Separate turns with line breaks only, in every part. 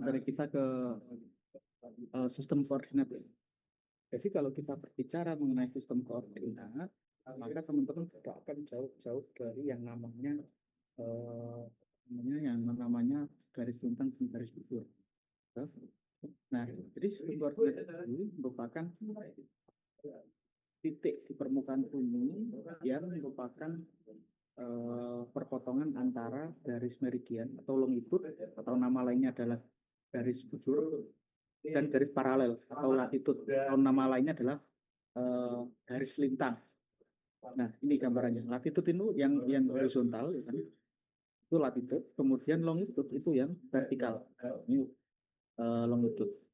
materi kita ke sistem koordinat ya. Jadi kalau kita berbicara mengenai sistem koordinat, maka teman-teman tidak akan jauh-jauh dari yang namanya garis lintang dan garis bujur. Nah, jadi sistem koordinat ini merupakan titik di permukaan bumi yang merupakan perpotongan antara garis meridian atau longitude atau nama lainnya adalah garis bujur dan garis paralel atau latitude atau nama lainnya adalah garis lintang. Nah, ini gambarannya. Latitude itu yang horizontal, ya kan? Itu latitude. Kemudian longitude itu yang vertikal. Ini longitude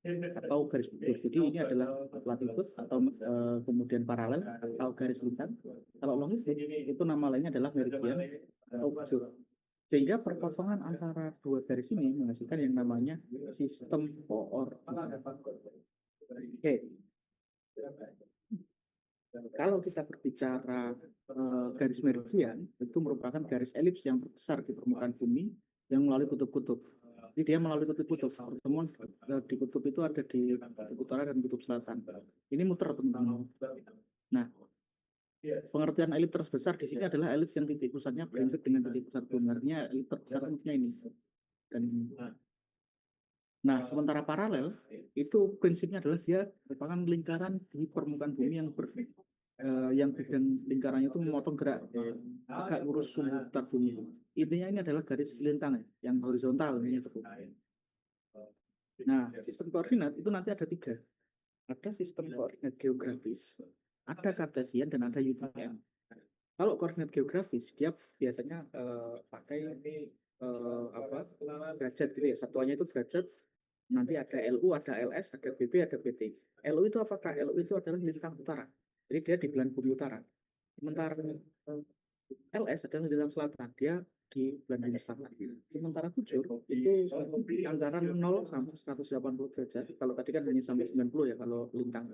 atau garis bujur. Jadi ini adalah latitude atau kemudian paralel atau garis lintang. Kalau longitude itu nama lainnya adalah meridian atau bujur. Sehingga perpotongan antara dua garis ini menghasilkan yang namanya sistem koordinat. Oke. Kalau kita berbicara garis meridian, itu merupakan garis elips yang besar di permukaan bumi yang melalui kutub-kutub. Jadi dia melalui kutub-kutub. Pertemuan di kutub itu ada di utara dan kutub selatan. Ini muter teman-teman. Nah, pengertian elips terbesar di sini adalah elips yang titik pusatnya berintik dengan titik pusat benarnya elips terbesarnya ini. Dan nah, sementara paralel itu prinsipnya adalah dia merupakan lingkaran di permukaan bumi yang bidang lingkarannya itu memotong gerak agak lurus sumbu putar bumi. Intinya ini adalah garis lintang yang horizontal ini. Nah, sistem koordinat itu nanti ada 3. Ada sistem koordinat geografis, ada kartesian, dan ada UTM. Kalau koordinat geografis dia biasanya pakai derajat gitu ya. Satuannya itu derajat. Nanti ada LU, ada LS, ada BB, ada BT. LU itu apakah? LU itu adalah lintang utara. Jadi dia di belahan bumi utara. Sementara LS adalah lintang selatan. Dia di belahan bumi selatan. Sementara bujur itu antara 0 sampai 180 derajat. Kalau tadi kan hanya sampai 90 ya kalau lintang.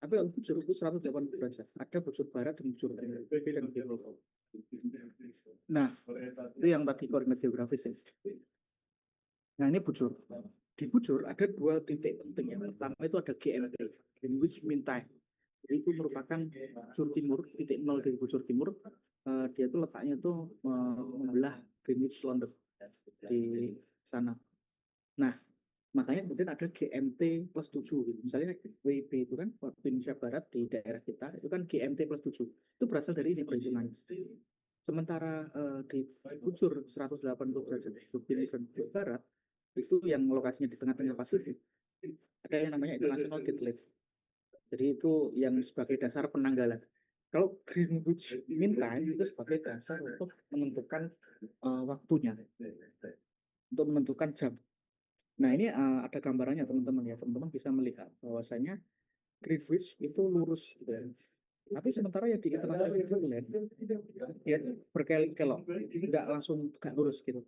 Tapi kalau bujur itu 180 derajat. Ada bujur barat dan bujur timur. BB dan BB. Nah, itu yang tadi koordinat geografis ya. Nah, ini bujur. Di bujur ada 2 titik penting. Yang pertama itu ada GMT, Greenwich Mean Time. Jadi itu merupakan bujur timur, titik 0 dari bujur timur. Dia itu letaknya itu membelah Greenwich London di sana. Nah, makanya kemudian ada GMT plus 7. Gitu. Misalnya WIB itu kan waktu Indonesia Barat di daerah kita itu kan GMT plus 7. Itu berasal dari ini perhitungan. Sementara di bujur 180 derajat bujur timur dan bujur barat itu yang lokasinya di tengah-tengah Pasifik, ada yang namanya International Deadlift. Jadi itu yang sebagai dasar penanggalan. Kalau Greenwich Mean Time itu sebagai dasar untuk menentukan waktunya, untuk menentukan jam. Nah, ini ada gambarannya teman-teman ya. Teman-teman bisa melihat bahwasanya Greenwich itu lurus gitu ya. Tapi sementara yang di International Deadlift dia itu berkelok-kelok, nggak langsung nggak lurus gitu.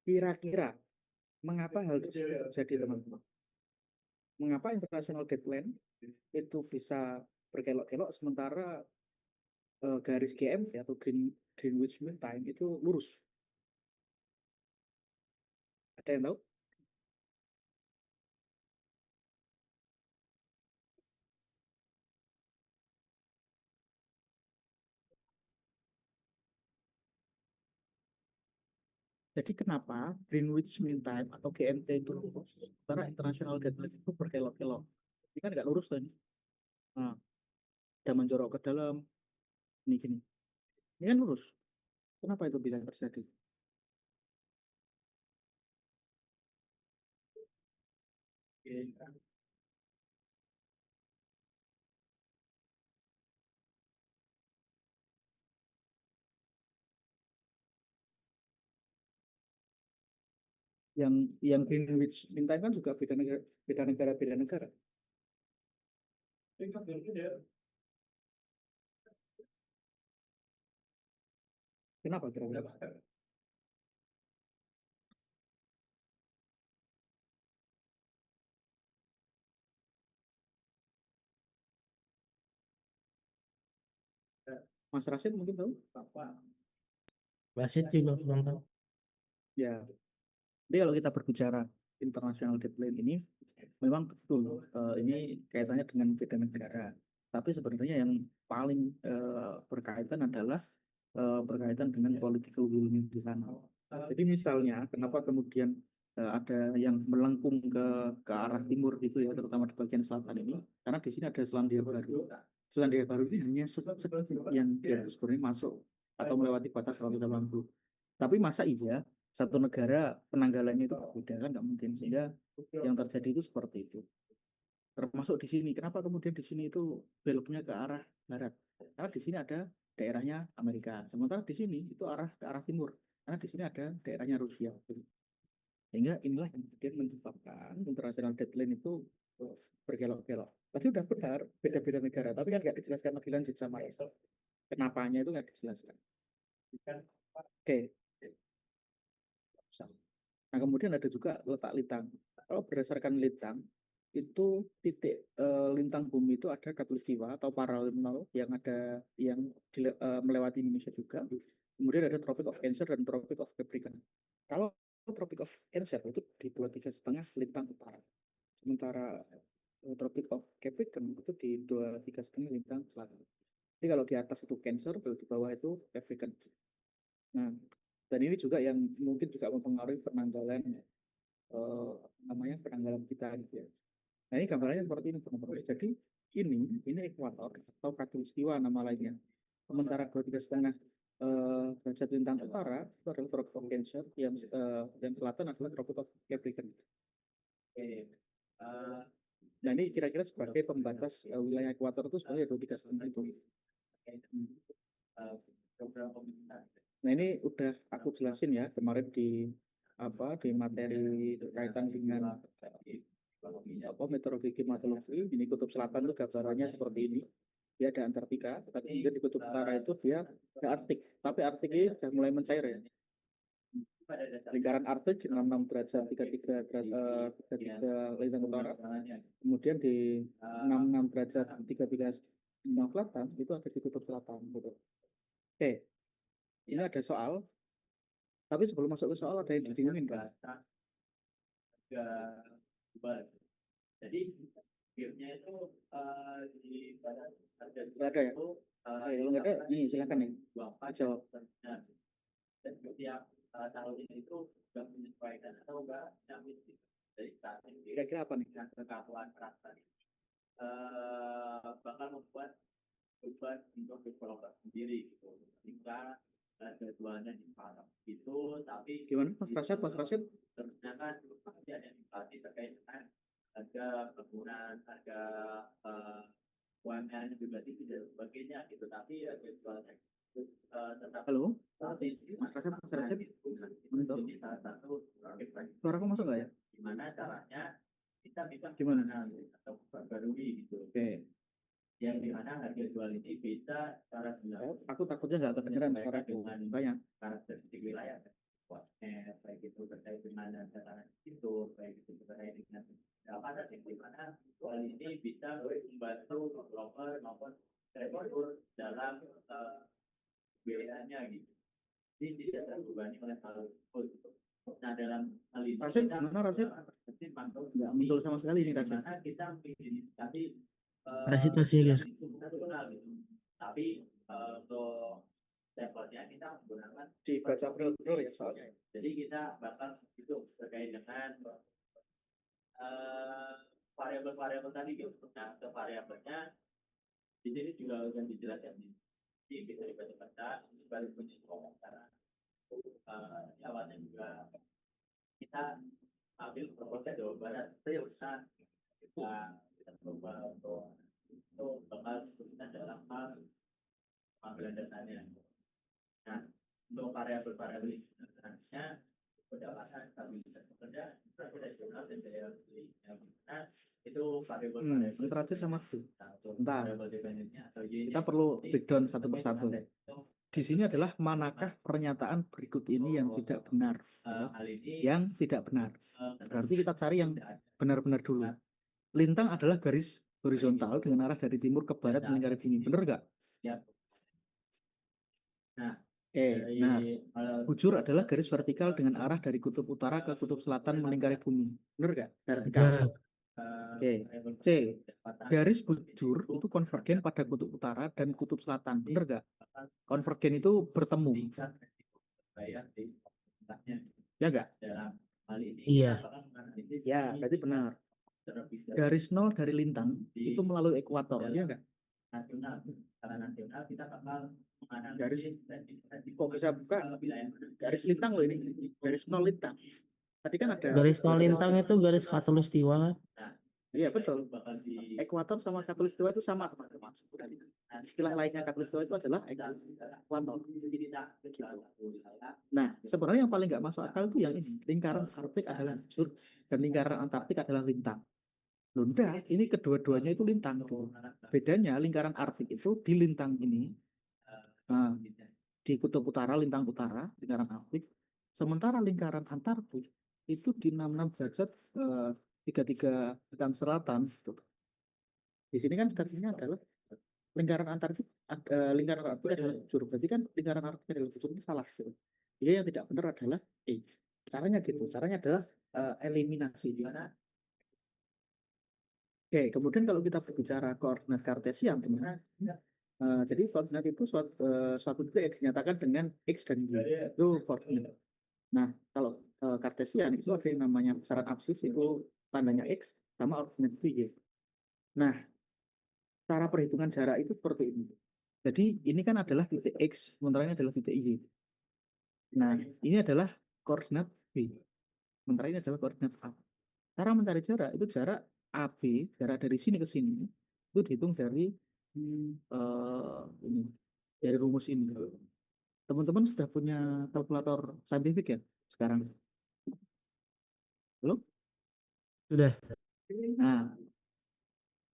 Kira-kira mengapa hal tersebut terjadi, teman-teman? Mengapa International Deadline itu bisa berkelok-kelok sementara garis GMT atau Greenwich Mean Time itu lurus? Ada yang tahu? Jadi kenapa Greenwich Mean Time atau GMT itu lurus sementara International Deadline itu berkelok-kelok? Ini kan nggak lurus kan? Nah, ada menjorok ke dalam ini gini. Ini kan lurus. Kenapa itu bisa terjadi? Yang Greenwich Mean Time kan juga beda negara, beda negara, beda negara. Kenapa kira-kira? Mas Rashid mungkin tahu?
Wasit juga kurang tahu.
Ya, jadi kalau kita berbicara international deadline ini memang betul ini kaitannya dengan beda negara. Tapi sebenarnya yang paling berkaitan adalah berkaitan dengan political will di sana. Jadi misalnya kenapa kemudian ada yang melengkung ke arah timur gitu ya, terutama di bagian selatan ini, karena di sini ada Selandia Baru. Selandia Baru ini hanya sedikit yang dia sebenarnya masuk atau melewati batas 180. Tapi masa iya satu negara penanggalannya itu berbeda, kan nggak mungkin, sehingga yang terjadi itu seperti itu. Termasuk di sini, kenapa kemudian di sini itu beloknya ke arah barat? Karena di sini ada daerahnya Amerika, sementara di sini itu arah ke arah timur, karena di sini ada daerahnya Rusia. Sehingga inilah yang kemudian menyebabkan international deadline itu bergelok-gelok. Tadi udah benar, beda-beda negara, tapi kan nggak dijelaskan lebih lanjut sama itu. Kenapanya itu nggak dijelaskan. Oke. Nah, kemudian ada juga letak lintang. Kalau berdasarkan lintang, itu titik lintang bumi itu ada khatulistiwa atau paralel yang ada yang melewati Indonesia juga. Kemudian ada Tropic of Cancer dan Tropic of Capricorn. Kalau Tropic of Cancer itu di 23,5 lintang utara. Sementara Tropic of Capricorn itu di 23,5 lintang selatan. Jadi kalau di atas itu Cancer, kalau di bawah itu Capricorn. Nah, dan ini juga yang mungkin juga mempengaruhi penanggalan namanya penanggalan kita gitu ya. Nah, ini gambarnya seperti ini teman-teman. Jadi ini ekuator atau khatulistiwa nama lainnya. Sementara 23,5 derajat lintang utara itu adalah Tropic of Cancer, yang selatan adalah Tropic of Capricorn. Nah, ini kira-kira sebagai pembatas wilayah ekuator itu sebenarnya 23,5 itu. Nah, ini udah aku jelasin ya kemarin di materi berkaitan dengan meteorologi klimatologi. Ini kutub selatan tuh gambarannya seperti ini. Dia ada Antartika, tapi di kutub utara itu dia ada Arktik. Tapi Arktik ini sudah mulai mencair ya. Lingkaran Arktik 66 derajat 33 lintang utara. Kemudian di 66 derajat 33 lintang selatan itu ada di kutub selatan. Gitu. Oke, ini ada soal. Tapi sebelum masuk ke soal ada yang dibingungin kan? Jadi game-nya itu di badan ada ya? Kalau nggak ada, ini silakan nih. Jawab. Dan setiap tahun ini itu sudah menyesuaikan atau enggak nyamin dari saat ini. Kira-kira apa nih? Kekakuan rasa bakal membuat beban untuk developer sendiri gitu. Jika jadwalnya diparah itu, tapi gimana Mas Rashid? Terusnya kan pasti ada inflasi terkait dengan harga bangunan, harga UMR juga tinggi dan sebagainya gitu. Tapi jadwalnya tetap. Halo, Mas Rashid, suaraku masuk nggak ya? Gimana caranya kita bisa gimana atau perbarui gitu. Oke. Yang dimana harga jual ini bisa secara jelas. Aku takutnya nggak kedengeran suara dengan banyak karakteristik wilayah, baik itu terkait dengan data itu, baik itu terkait dengan data yang dimana hal ini bisa membantu developer maupun developer dalam biayanya gitu. Ini tidak terbebani oleh hal tersebut. Nah, dalam hal ini Rasid, gimana Rasid? Nggak muncul sama sekali ini Rasid. Dimana kita menginisiasi
Rasid masih ya.
Tapi untuk sampelnya kita menggunakan dibaca benar ya soalnya. Jadi kita bakal itu terkait dengan variabel-variabel tadi gitu. Nah, ke variabelnya di sini juga akan dijelaskan. Jadi kita dibaca-baca sebagai penyesuaian cara. Awalnya juga kita ambil proses Jawa Barat. Saya usah kita coba untuk itu bakal kita dalam hal pengambilan datanya. Nah, untuk variabel-variabel ini sebenarnya pendapatan stabilitas pekerja operasional dan daya beli yang mana itu variabel-variabel interaksi sama itu. Bentar. Kita perlu breakdown satu persatu. Di sini adalah manakah pernyataan berikut ini yang tidak benar, yang tidak benar. Berarti kita cari yang benar-benar dulu. Lintang adalah garis horizontal dengan arah dari timur ke barat melingkari bumi. Benar nggak? Nah, Nah, bujur adalah garis vertikal dengan arah dari kutub utara ke kutub selatan melingkari bumi. Benar nggak? Vertikal.
Benar.
Oke. C. Garis bujur itu konvergen pada kutub utara dan kutub selatan. Benar nggak? Konvergen itu bertemu. Ya nggak?
Iya.
Ya, berarti benar. Garis nol dari lintang itu melalui ekuator. Ya nggak? Garis kok bisa buka garis lintang loh ini, garis nol lintang. Tadi kan ada
Garis nol lintang itu garis khatulistiwa kan?
iya betul. Ekuator sama khatulistiwa itu sama teman-teman. Istilah lainnya khatulistiwa itu adalah ekuator. Gitu. Nah, sebenarnya yang paling nggak masuk akal itu yang ini. Lingkaran Arktik adalah bujur dan lingkaran Antartik adalah lintang. Loh, enggak, ini kedua-duanya itu lintang. Bedanya lingkaran Arktik itu di lintang ini, nah, di kutub utara, lintang utara, lingkaran Arktik. Sementara lingkaran Antartik itu di 66 derajat 33 bintang selatan. Gitu. Di sini kan statusnya adalah lingkaran Antartik, lingkaran Arktik adalah bujur. Berarti kan lingkaran Arktik adalah bujur itu salah. Gitu. Jadi yang tidak benar adalah caranya gitu. Caranya adalah eliminasi. Oke, kemudian kalau kita berbicara koordinat kartesian, teman, jadi koordinat itu suatu titik yang dinyatakan dengan x dan y, itu koordinat. Nah, kalau kartesian itu ada yang namanya besaran absis, itu tandanya x, sama koordinat itu y. Nah, cara perhitungan jarak itu seperti ini. Jadi ini kan adalah titik x, sementara ini adalah titik y. Nah, ini adalah koordinat b, sementara ini adalah koordinat a. Cara mencari jarak itu jarak AB, jarak dari sini ke sini, itu dihitung dari ini, dari rumus ini. Teman-teman sudah punya kalkulator saintifik ya sekarang? Belum?
Sudah.
Nah,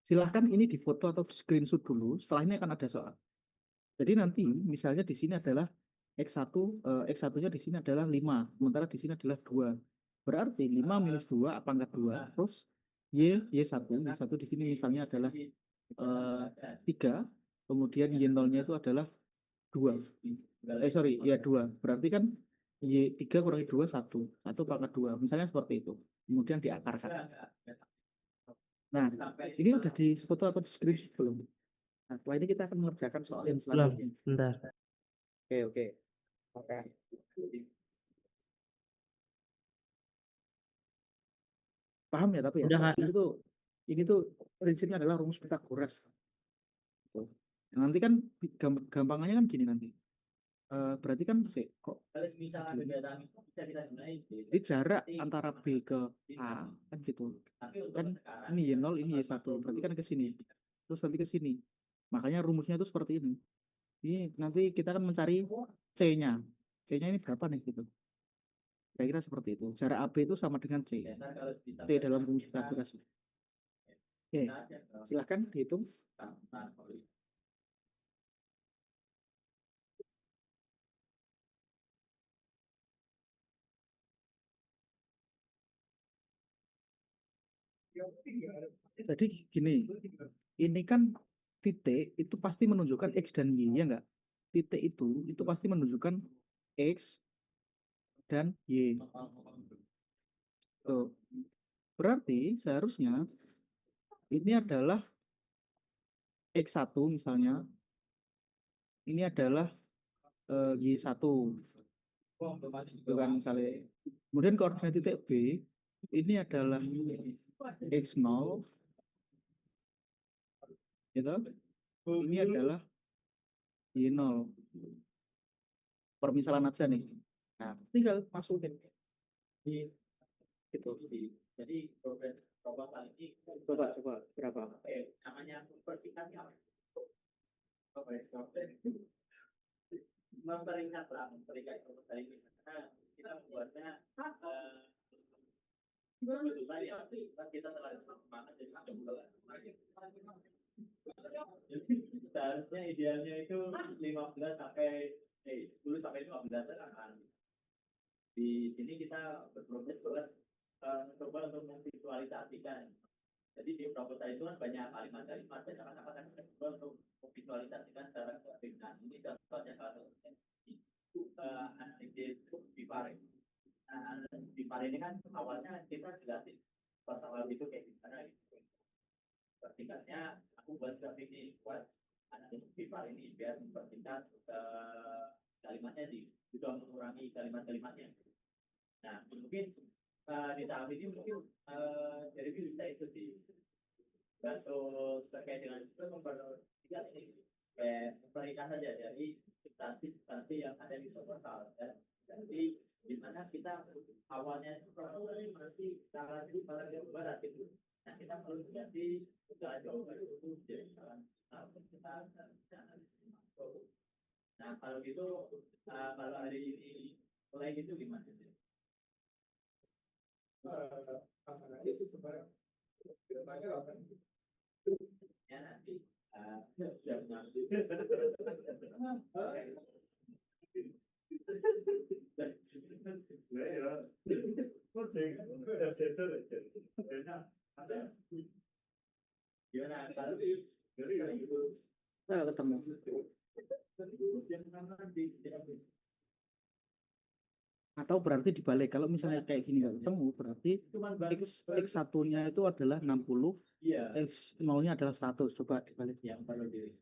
silahkan ini difoto atau di screenshot dulu. Setelah ini akan ada soal. Jadi nanti misalnya di sini adalah X1, X1-nya di sini adalah 5, sementara di sini adalah 2. Berarti 5 minus 2 apa enggak 2? Terus Y1, Y1 di sini misalnya adalah 3, kemudian Y0-nya itu adalah 2. Sorry, ya 2. Berarti kan Y3 kurangi 2, 1. 1 pangkat 2. Misalnya seperti itu. Kemudian diakarkan. Nah, ini udah di foto atau di screenshot belum? Nah, setelah ini kita akan mengerjakan soal yang
Belum.
selanjutnya.
Bentar.
Oke. Paham ya tapi ya.
Udah, Kak.
Ini tuh prinsipnya adalah rumus Pythagoras. Tuh. Nanti kan gampangannya kan gini nanti. Berarti kan kok jadi jarak antara B ke A kan gitu. Kan ini Y0, ini Y1. Berarti kan ke sini. Terus nanti ke sini. Makanya rumusnya itu seperti ini. Ini nanti kita akan mencari C-nya. C-nya ini berapa nih gitu. Kira-kira seperti itu. Jarak AB itu sama dengan C. T dalam rumus Pythagoras. Oke, silahkan dihitung. Jadi gini, ini kan titik itu pasti menunjukkan X dan Y, ya enggak? Titik itu pasti menunjukkan X dan Y. Tuh. Berarti seharusnya ini adalah X1 misalnya, ini adalah Y1. Itu kan misalnya. Kemudian koordinat titik B, ini adalah X0, gitu. Ini adalah Y0. Permisalan aja nih. Nah, tinggal masukin di itu. Jadi coba kali ini coba berapa? Namanya persingkatnya memperingat lah, memperingat ini karena kita membuatnya betul ya, kita terlalu semangat jadi seharusnya idealnya itu 15 sampai 10 sampai 15 kan. Di sini kita berproses coba untuk memvisualisasikan. Jadi di proposal itu kan banyak kalimat-kalimat dan kata-kata yang coba untuk memvisualisasikan secara kebinaan. Ini contohnya kalau
analisis BIPAR. Nah, analisis BIPAR ini kan awalnya kita jelasin pas awal itu kayak gimana gitu. Persingkatnya aku buat grafik ini buat analisis BIPAR ini biar mempersingkat kalimatnya juga mengurangi kalimat-kalimatnya. Nah, mungkin di tahap ini mungkin jadi bisa ikuti. Dan terus terkait dengan itu memperhatikan ini memperhatikan saja dari substansi yang ada di portal. Jadi di mana kita awalnya itu masih cara di Jawa Barat itu. Nah, kita perlu ganti Jawa Barat itu jadi kita. Nah, kalau gitu kalau hari ini mulai gitu gimana? Ya nanti sudah nanti. Gimana kalau
Ketemu. Atau berarti dibalik, kalau misalnya kayak gini nggak ketemu, berarti X satunya itu adalah 60,
iya
X 0-nya adalah 100. Coba dibalik.
yang perlu diri.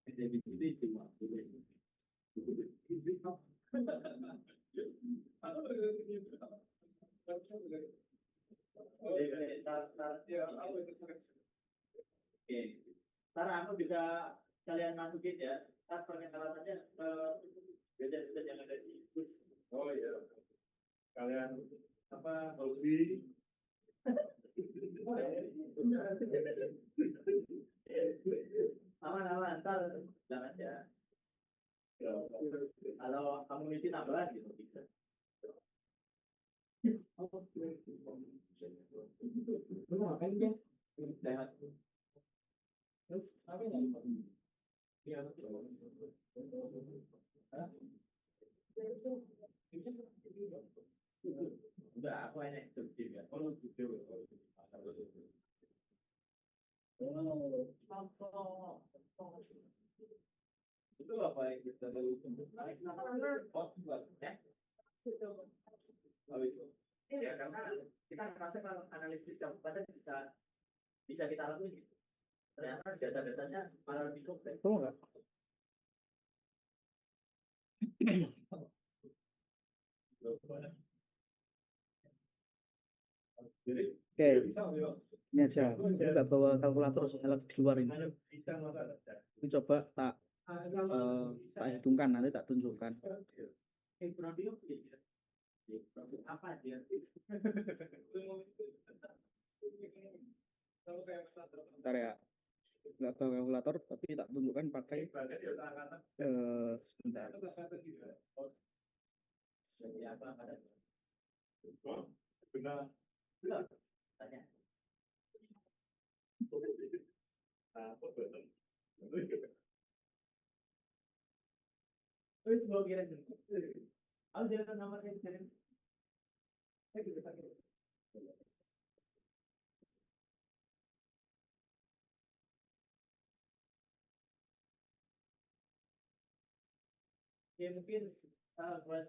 Jadi cuma Oke, ntar aku juga kalian masukin ya. Ntar perkenalannya beda-beda yang ada di. Oh iya. Kalian apa hobi? Aman, ntar jangan ya. Kalau community tambahan gitu bisa. Lu ngapain dia? Sehat. Terus apa yang iya. Udah aku enak tuh ya. Oh, gitu. Itu apa yang kita tahu? Oh, itu. Iya, karena kita merasa kalau analisis kabupaten bisa kita lakuin. Ternyata data-datanya malah lebih kompleks.
Ketemu nggak? Oke, ini aja. Aku nggak bawa kalkulator soalnya lagi di luar ini. Ini coba tak hitungkan, nanti tak tunjukkan.
Apa dia?
Bentar ya, nggak bawa kalkulator, tapi tak tunjukkan pakai sebentar.
Benar. Tanya. Aku jalan nomornya jalan. Ya mungkin buat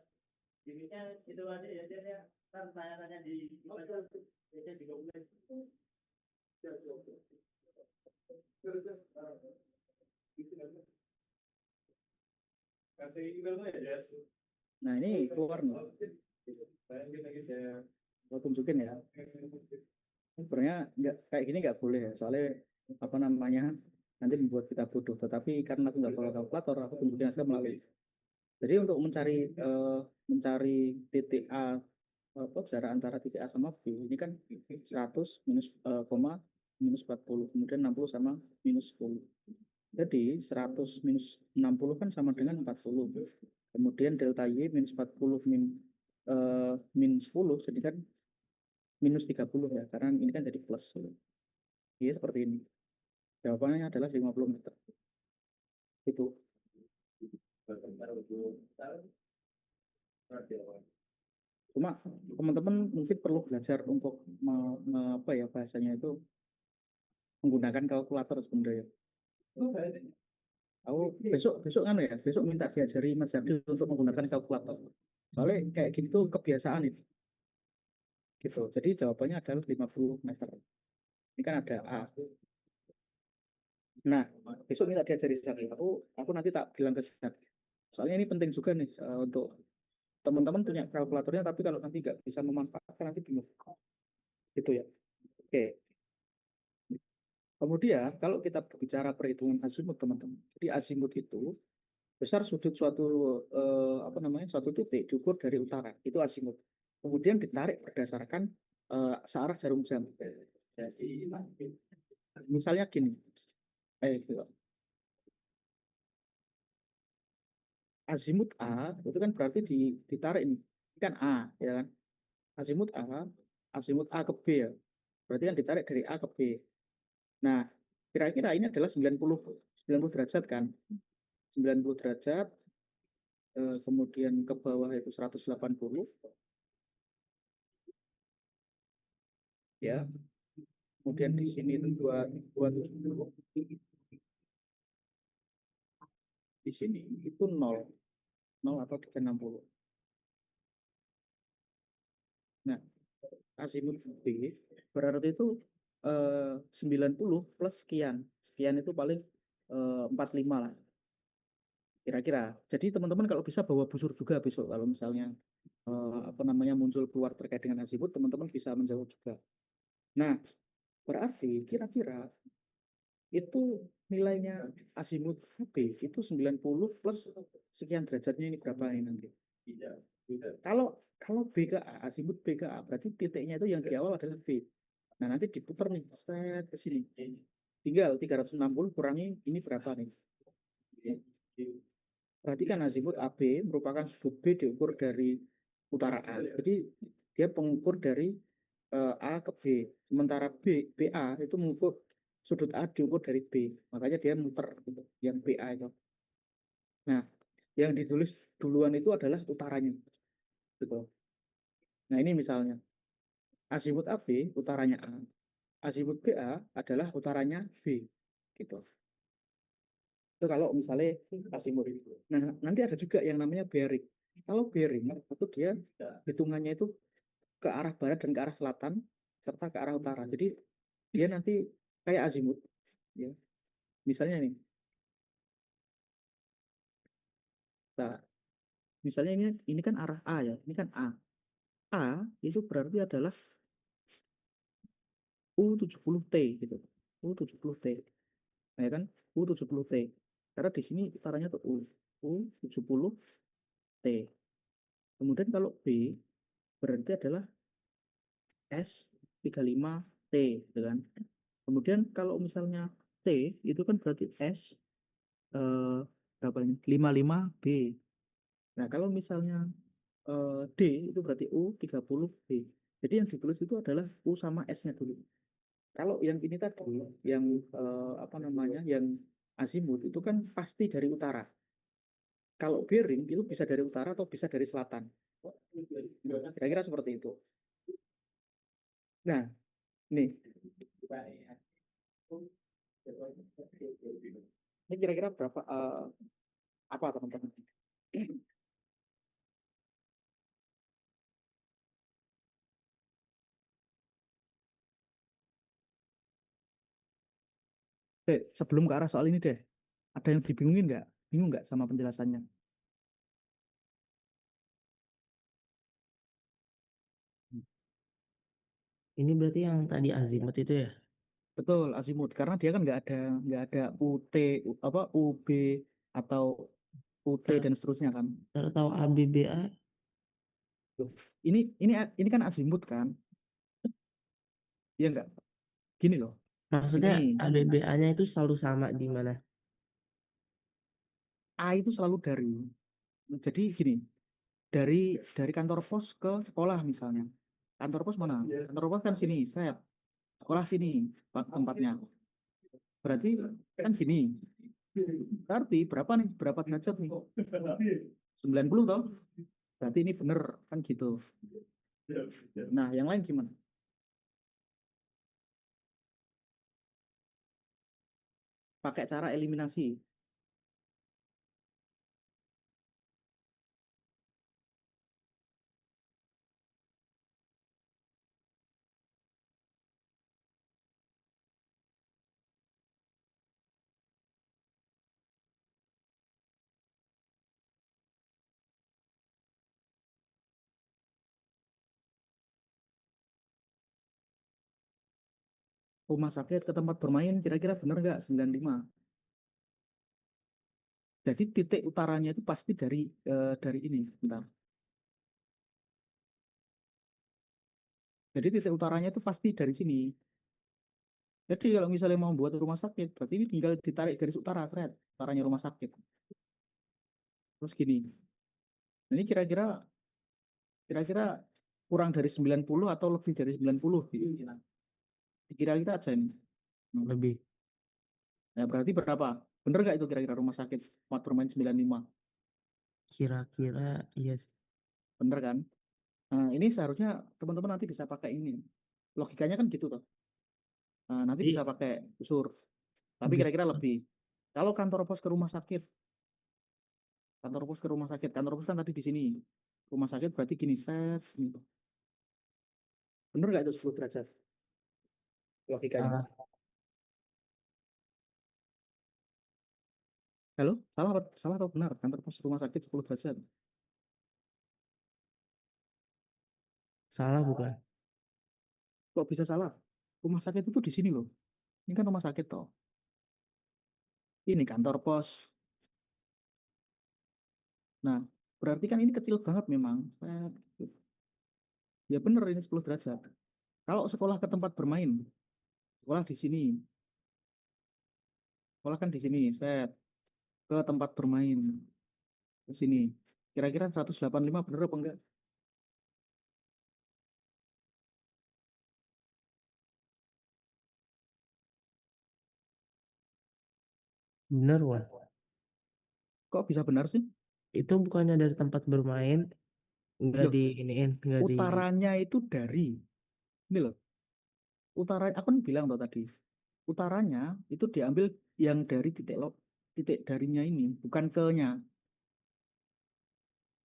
gimmicknya itu aja ya dia kan tanya-tanya di apa itu dia juga boleh.
Nah ini keluar nih. Mau tunjukin ya. Sebenarnya nggak kayak gini nggak boleh ya. Soalnya apa namanya nanti membuat kita bodoh. Tetapi karena aku nggak bawa kalkulator, aku tunjukin hasilnya melalui. Jadi untuk mencari titik A, apa jarak antara titik A sama B ini kan 100 minus koma minus 40, kemudian 60 sama minus 10. Jadi 100 minus 60 kan sama dengan 40. Kemudian delta Y minus 40 min 10, jadi kan minus 30 ya, karena ini kan jadi plus. Jadi seperti ini. Jawabannya adalah 50 meter. Itu. Cuma teman-teman mungkin perlu belajar untuk apa ya bahasanya itu menggunakan kalkulator sebenarnya. Aku besok besok kan ya, besok minta diajari Mas Jaki untuk menggunakan kalkulator. Soalnya kayak gitu kebiasaan itu, gitu. Jadi jawabannya adalah 50 meter. Ini kan ada A. Nah, besok minta diajari Jaki. Aku nanti tak bilang ke Jaki. Soalnya ini penting juga nih untuk teman-teman punya kalkulatornya, tapi kalau nanti nggak bisa memanfaatkan nanti bingung. Gitu ya. Oke. Kemudian kalau kita bicara perhitungan azimut teman-teman. Jadi azimut itu besar sudut suatu apa namanya suatu titik diukur dari utara itu azimut, kemudian ditarik berdasarkan searah jarum jam. Jadi misalnya gini, gitu. Azimut A itu kan berarti ditarik ini kan A, ya kan, azimut A, azimut A ke B ya, berarti kan ditarik dari A ke B. Nah, kira-kira ini adalah 90 derajat kan, 90 derajat, kemudian ke bawah itu 180 ya, kemudian di sini itu 270, di sini itu 0 atau 360. Nah, azimut B berarti itu 90 plus sekian, sekian itu paling 45 lah kira-kira. Jadi teman-teman kalau bisa bawa busur juga besok kalau misalnya apa namanya muncul keluar terkait dengan azimut, teman-teman bisa menjawab juga. Nah, berarti kira-kira itu nilainya azimut B itu 90 plus sekian derajatnya ini berapa ini nanti? Kalau kalau B ke A, azimut B ke A, berarti titiknya itu yang di awal adalah B. Nah, nanti diputar nih, set ke sini. Tinggal 360 kurangi ini berapa nih? Perhatikan azimut AB merupakan sudut B diukur dari utara A. Jadi dia pengukur dari A ke B. Sementara BA itu mengukur sudut A diukur dari B. Makanya dia muter gitu, yang BA itu. Nah, yang ditulis duluan itu adalah utaranya. Gitu. Nah, ini misalnya azimut AB utaranya A, azimut BA adalah utaranya B. Gitu. Itu kalau misalnya azimut. Nah, nanti ada juga yang namanya bearing. Kalau bearing itu dia hitungannya itu ke arah barat dan ke arah selatan serta ke arah utara. Jadi dia nanti kayak azimut, ya. Misalnya nih, nah, misalnya ini kan arah A ya, ini kan A. A itu berarti adalah U70T gitu. U70T. Nah, ya kan? U70T. Karena di sini utaranya tuh U70T. Kemudian kalau B berarti adalah S35T gitu kan. Kemudian kalau misalnya T itu kan berarti S berapa ini? 55B. Nah, kalau misalnya D itu berarti U30B. Jadi yang ditulis itu adalah U sama S-nya dulu. Kalau yang ini tadi, yang apa namanya, yang azimut itu kan pasti dari utara. Kalau bearing itu bisa dari utara atau bisa dari selatan. Kira-kira seperti itu. Nah, nih. Ini kira-kira berapa apa teman-teman? Sebelum ke arah soal ini deh, ada yang dibingungin nggak? Bingung nggak sama penjelasannya?
Ini berarti yang tadi azimut itu ya?
Betul, azimut. Karena dia kan nggak ada UT, apa UB atau UT
Kalau
dan seterusnya kan.
kalau tahu ABBA,
Loh, ini kan azimut kan? Iya nggak? Gini loh. Ini
maksudnya ABBA-nya itu selalu sama di mana?
A itu selalu dari. Jadi gini, dari kantor pos ke sekolah misalnya. Kantor pos mana? Kantor pos kan sini, saya. Sekolah sini tempatnya. Berarti kan sini. Berarti berapa nih? Berapa derajat nih? 90 toh? Berarti ini bener kan gitu. Nah, yang lain gimana? Pakai cara eliminasi. rumah sakit ke tempat bermain, kira-kira benar nggak 95? Jadi titik utaranya itu pasti dari ini. Bentar. Jadi titik utaranya itu pasti dari sini. Jadi kalau misalnya mau buat rumah sakit, berarti ini tinggal ditarik garis utara, thread, utaranya rumah sakit. Terus gini, ini kira-kira kurang dari 90 atau lebih dari 90 gitu. Kira-kira aja ini.
Lebih.
Ya berarti berapa? Bener nggak itu kira-kira rumah sakit tempat bermain 95?
Kira-kira iya sih.
Bener kan? Nah, ini seharusnya teman-teman nanti bisa pakai ini. Logikanya kan gitu toh. Nah, nanti bisa
Iya.
pakai usur. Tapi
Lebih.
kira-kira lebih. Kalau kantor pos ke rumah sakit, kantor pos kan tadi di sini. Rumah sakit berarti gini, set. Gitu. Bener nggak itu 10 derajat? Logikanya.
Salah.
Halo? Salah atau benar? Kantor pos rumah sakit 10 derajat.
Salah bukan?
Kok bisa salah? Rumah sakit itu di sini loh. Ini kan rumah sakit toh. Ini kantor pos. Nah, berarti kan ini kecil banget memang. Set. Ya bener ini 10 derajat. Kalau sekolah ke tempat bermain, sekolah di sini, sekolah kan di sini, set ke tempat bermain ke sini. Kira-kira 185 bener apa enggak?
Bener, Wan.
Kok bisa benar sih?
Itu bukannya dari tempat bermain, nggak
Loh,
di iniin, nggak di.
utaranya itu dari ini loh. Utara, aku kan bilang tuh tadi, utaranya itu diambil yang dari titik darinya ini, bukan ke-nya.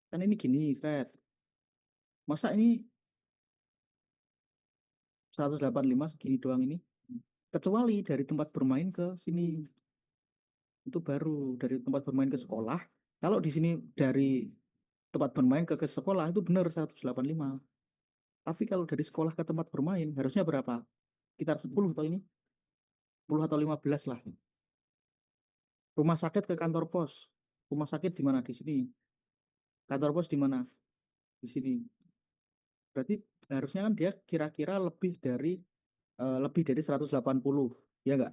Kan ini gini, set. Masa ini 185 segini doang ini? Kecuali dari tempat bermain ke sini. Itu baru dari tempat bermain ke sekolah. Kalau di sini dari tempat bermain ke sekolah itu benar 185. Tapi kalau dari sekolah ke tempat bermain harusnya berapa? Sekitar 10 atau ini? 10 atau 15 lah. Rumah sakit ke kantor pos. Rumah sakit di mana? Di sini. Kantor pos di mana? Di sini. Berarti harusnya kan dia kira-kira lebih dari 180. Ya enggak?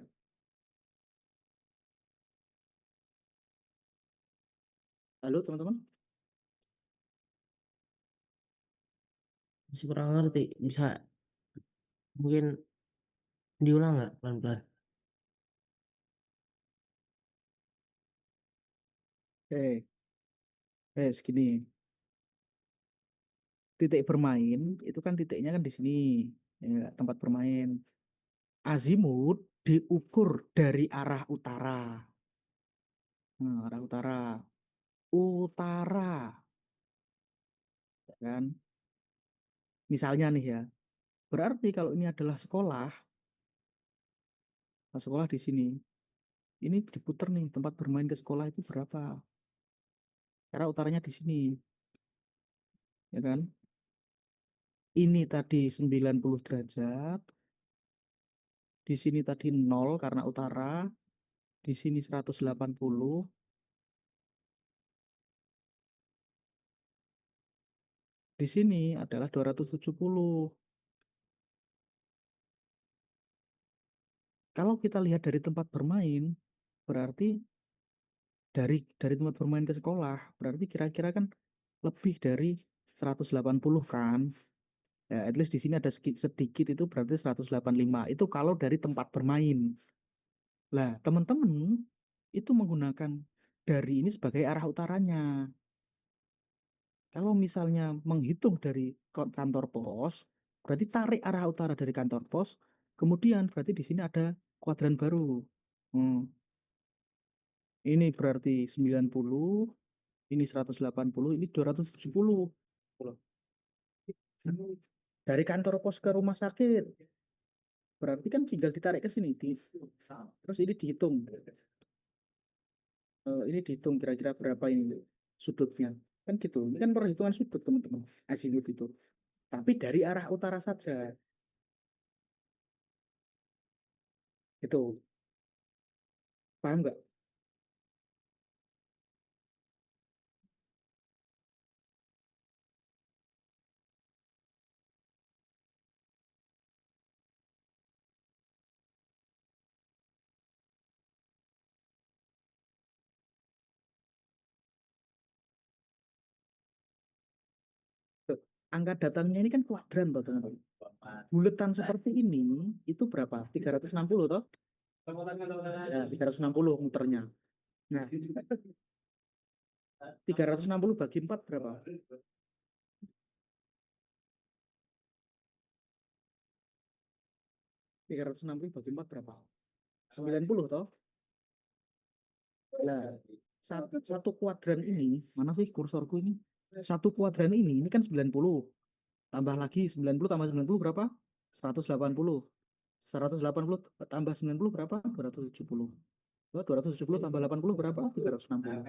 Halo teman-teman?
Masih kurang ngerti. Bisa mungkin diulang nggak pelan-pelan?
Segini. Titik bermain itu kan titiknya kan di sini. Ya, enggak? Tempat bermain. Azimut diukur dari arah utara. Nah, arah utara. Utara, ya kan? Misalnya nih ya, berarti kalau ini adalah sekolah, nah sekolah di sini, ini diputar nih tempat bermain ke sekolah itu berapa? Karena utaranya di sini, ya kan? Ini tadi 90 derajat, di sini tadi 0 karena utara, di sini 180, di sini adalah 270. Kalau kita lihat dari tempat bermain, berarti dari tempat bermain ke sekolah, berarti kira-kira kan lebih dari 180 kan? Ya, at least di sini ada sedikit itu berarti 185. Itu kalau dari tempat bermain. Lah, teman-teman itu menggunakan dari ini sebagai arah utaranya. Kalau misalnya menghitung dari kantor pos, berarti tarik arah utara dari kantor pos, kemudian berarti di sini ada kuadran baru. Hmm, ini berarti 90, ini 180, ini 270. Dari kantor pos ke rumah sakit. Berarti kan tinggal ditarik ke sini. Terus ini dihitung. Ini dihitung kira-kira berapa ini sudutnya. Kan gitu. Ini kan perhitungan sudut teman-teman. Azimut itu. Tapi dari arah utara saja. Itu paham nggak? Tuh, angka datangnya ini kan kuadran toh teman-teman. Buletan seperti ini itu berapa? 360 toh? Ya, 360 muternya. Nah, 360 bagi 4 berapa? 360 bagi 4 berapa? 90 toh? Nah, satu kuadran ini, mana sih kursorku ini? Satu kuadran ini kan 90. Tambah lagi 90 tambah 90 berapa? 180. 180 tambah 90 berapa? 270. Oh, 270 tambah 80 berapa? 360.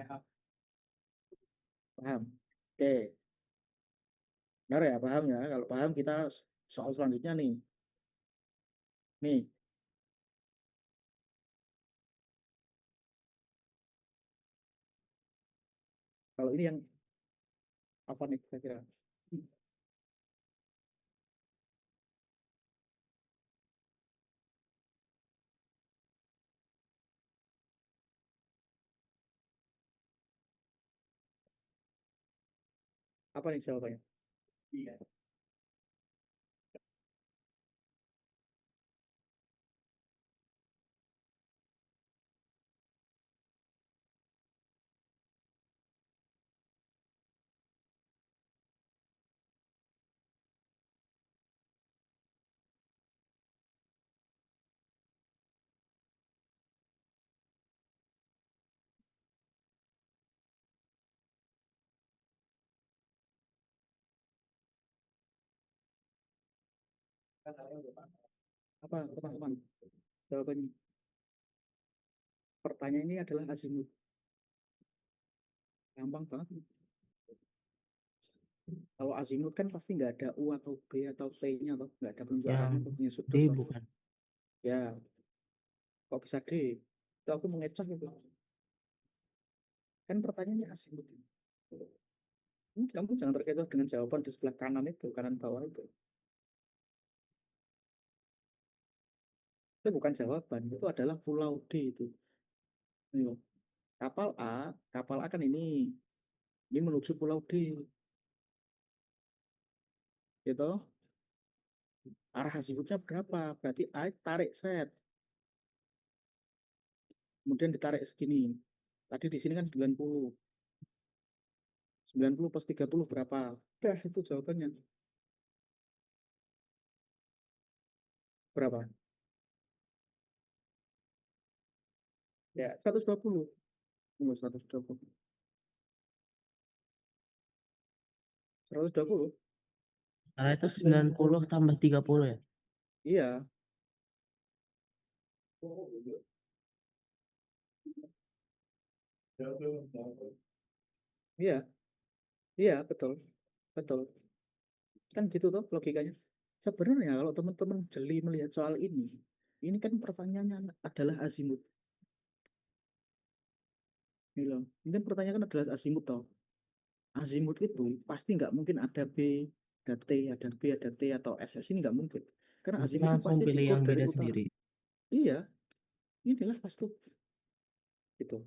Paham? Oke, benar ya, paham ya. Kalau paham kita soal selanjutnya nih. Nih, kalau ini yang apa nih kira-kira? Apa nih jawabannya? Iya. Apa teman-teman? Jawabannya. Pertanyaan ini adalah azimut. Gampang banget. Kalau azimut kan pasti nggak ada U atau B atau T-nya toh, nggak ada penunjuk
Yang
arahnya atau punya
D
sudut toh.
bukan.
Ya, kok bisa D? Itu aku mengecek itu. Kan pertanyaannya azimut. Kamu jangan terkecoh dengan jawaban di sebelah kanan itu, kanan bawah itu. Itu bukan jawaban, itu adalah pulau D itu. Ayo. Kapal A kan ini menuju pulau D, gitu. Arah azimutnya berapa? Berarti A tarik set, kemudian ditarik segini. Tadi di sini kan 90. 90 plus 30 berapa? Udah, itu jawabannya. Berapa? Ya, 120. Enggak, 120. 120.
Karena itu 90 tambah 30 ya.
Iya. Iya, iya, betul. Betul. Kan gitu tuh logikanya. Sebenarnya kalau teman-teman jeli melihat soal ini kan pertanyaannya adalah azimut. Bilang, ini kan pertanyaan kan adalah azimut toh. Azimut itu pasti nggak mungkin ada B, ada T, ada B, ada T atau SS ini nggak mungkin. Karena
Berarti
azimut itu
langsung
pasti
pilih
diukur
yang
dari
beda
utara.
sendiri.
Iya, inilah pasti itu.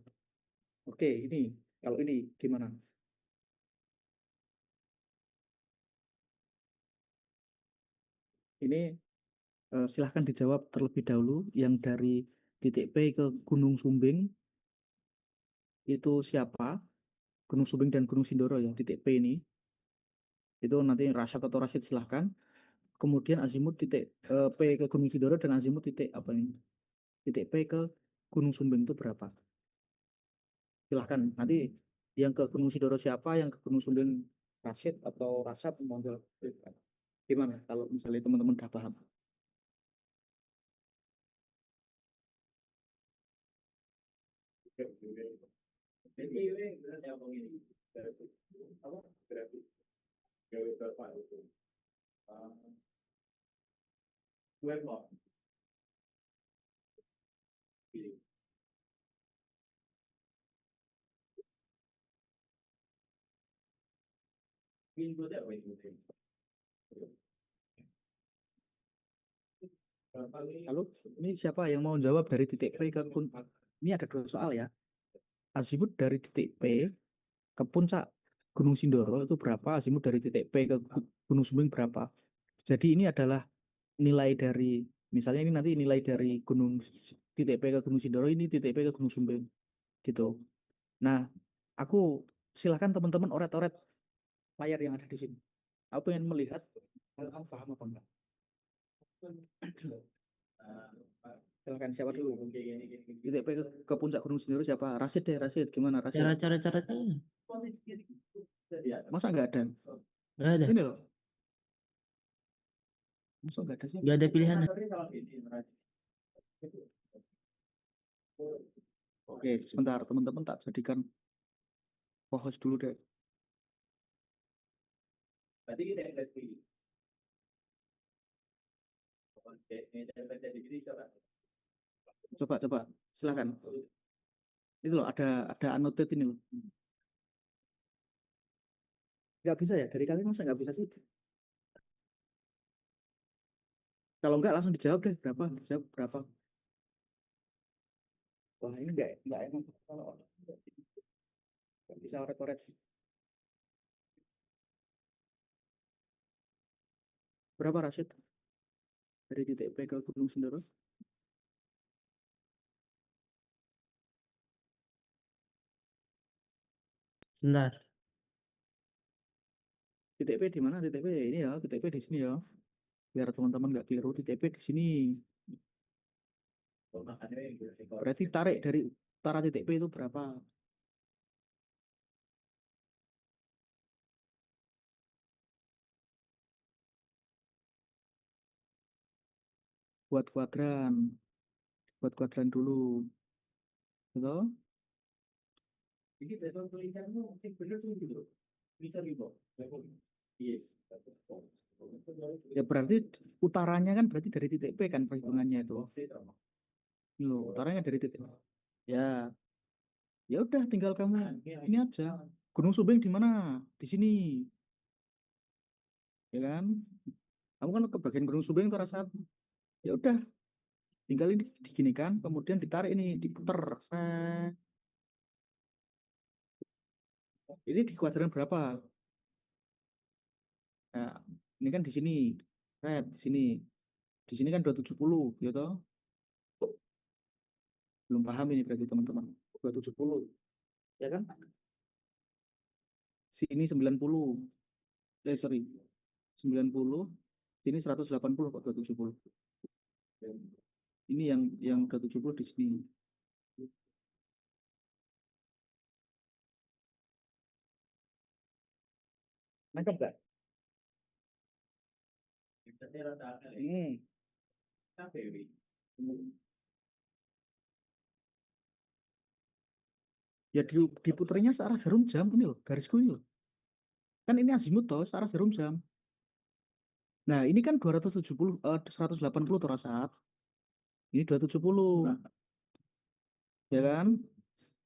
Oke, ini kalau ini gimana? Ini silahkan dijawab terlebih dahulu. Yang dari titik P ke Gunung Sumbing itu siapa? Gunung Sumbing dan Gunung Sindoro ya, titik P ini. Itu nanti Rasyad atau Rasyid silahkan. Kemudian azimut titik P ke Gunung Sindoro dan azimut titik apa ini? Titik P ke Gunung Sumbing itu berapa? Silahkan. Nanti yang ke Gunung Sindoro siapa, yang ke Gunung Sumbing Rasyid atau Rasyad monggo. Gimana kalau misalnya teman-teman udah paham?
Jadi ini sebenarnya yang begini. Apa? Grafis. Grafis apa itu? Web Inputnya apa inputnya?
Lalu ini siapa yang mau jawab dari titik P ke ini ada 2 soal ya. Azimut dari titik P ke puncak Gunung Sindoro itu berapa? Azimut dari titik P ke Gunung Sumbing berapa? Jadi ini adalah nilai dari misalnya ini nanti nilai dari gunung titik P ke Gunung Sindoro ini titik P ke Gunung Sumbing gitu. Nah, aku silakan teman-teman oret-oret layar yang ada di sini. Aku pengen melihat kamu paham apa enggak. Silakan siapa dulu? Titik P ke puncak Gunung Sindoro siapa? Rasid deh, Rasid. Gimana Rasid?
Cara-caranya
Masa nggak ada?
nggak ada,
Ini loh. Masa nggak ada sih?
nggak ada pilihan.
Oke, sebentar teman-teman tak jadikan co-host dulu deh.
Berarti kita yang pilih.
Coba, silakan. Itu loh, ada annotate ini loh. Nggak bisa ya? Dari kalian masa nggak bisa sih? Kalau nggak langsung dijawab deh. Berapa? Jawab berapa? Wah, ini nggak enak. Kalau orang nggak bisa oret-oret. Berapa Rashid? Dari titik P ke Gunung Sindoro?
Benar.
Titik P di mana? Titik P ini ya. Titik P di sini ya. Biar teman-teman nggak keliru. Titik P di sini. Berarti tarik dari utara titik P itu berapa? Buat kuadran. Buat kuadran dulu. Betul?
Jadi jadwal tulisanmu sih bener sih gitu. Bisa gitu. Iya.
Ya berarti utaranya kan berarti dari titik P kan perhitungannya itu. Loh, utaranya dari titik. Ya, ya udah tinggal kamu ini aja. Gunung Sumbing di mana? Di sini, ya kan? Kamu kan ke bagian Gunung Sumbing itu rasa. Ya udah, tinggal ini diginikan, kemudian ditarik ini, diputer. Set. Ini di kuadran berapa? Nah, ini kan di sini. Red, di sini. Di sini kan 270, gitu. Belum paham ini berarti teman-teman. 270, ya kan? Sini 90. Sorry. 90. Sini 180 kok 270. Ini yang 270 di sini. Nangkep nggak? Hmm. Ya diputerinya searah jarum jam ini loh, garisku ini loh. Kan ini azimut toh, searah jarum jam. Nah, ini kan 270 180 tuh saat. Ini 270. Ya kan?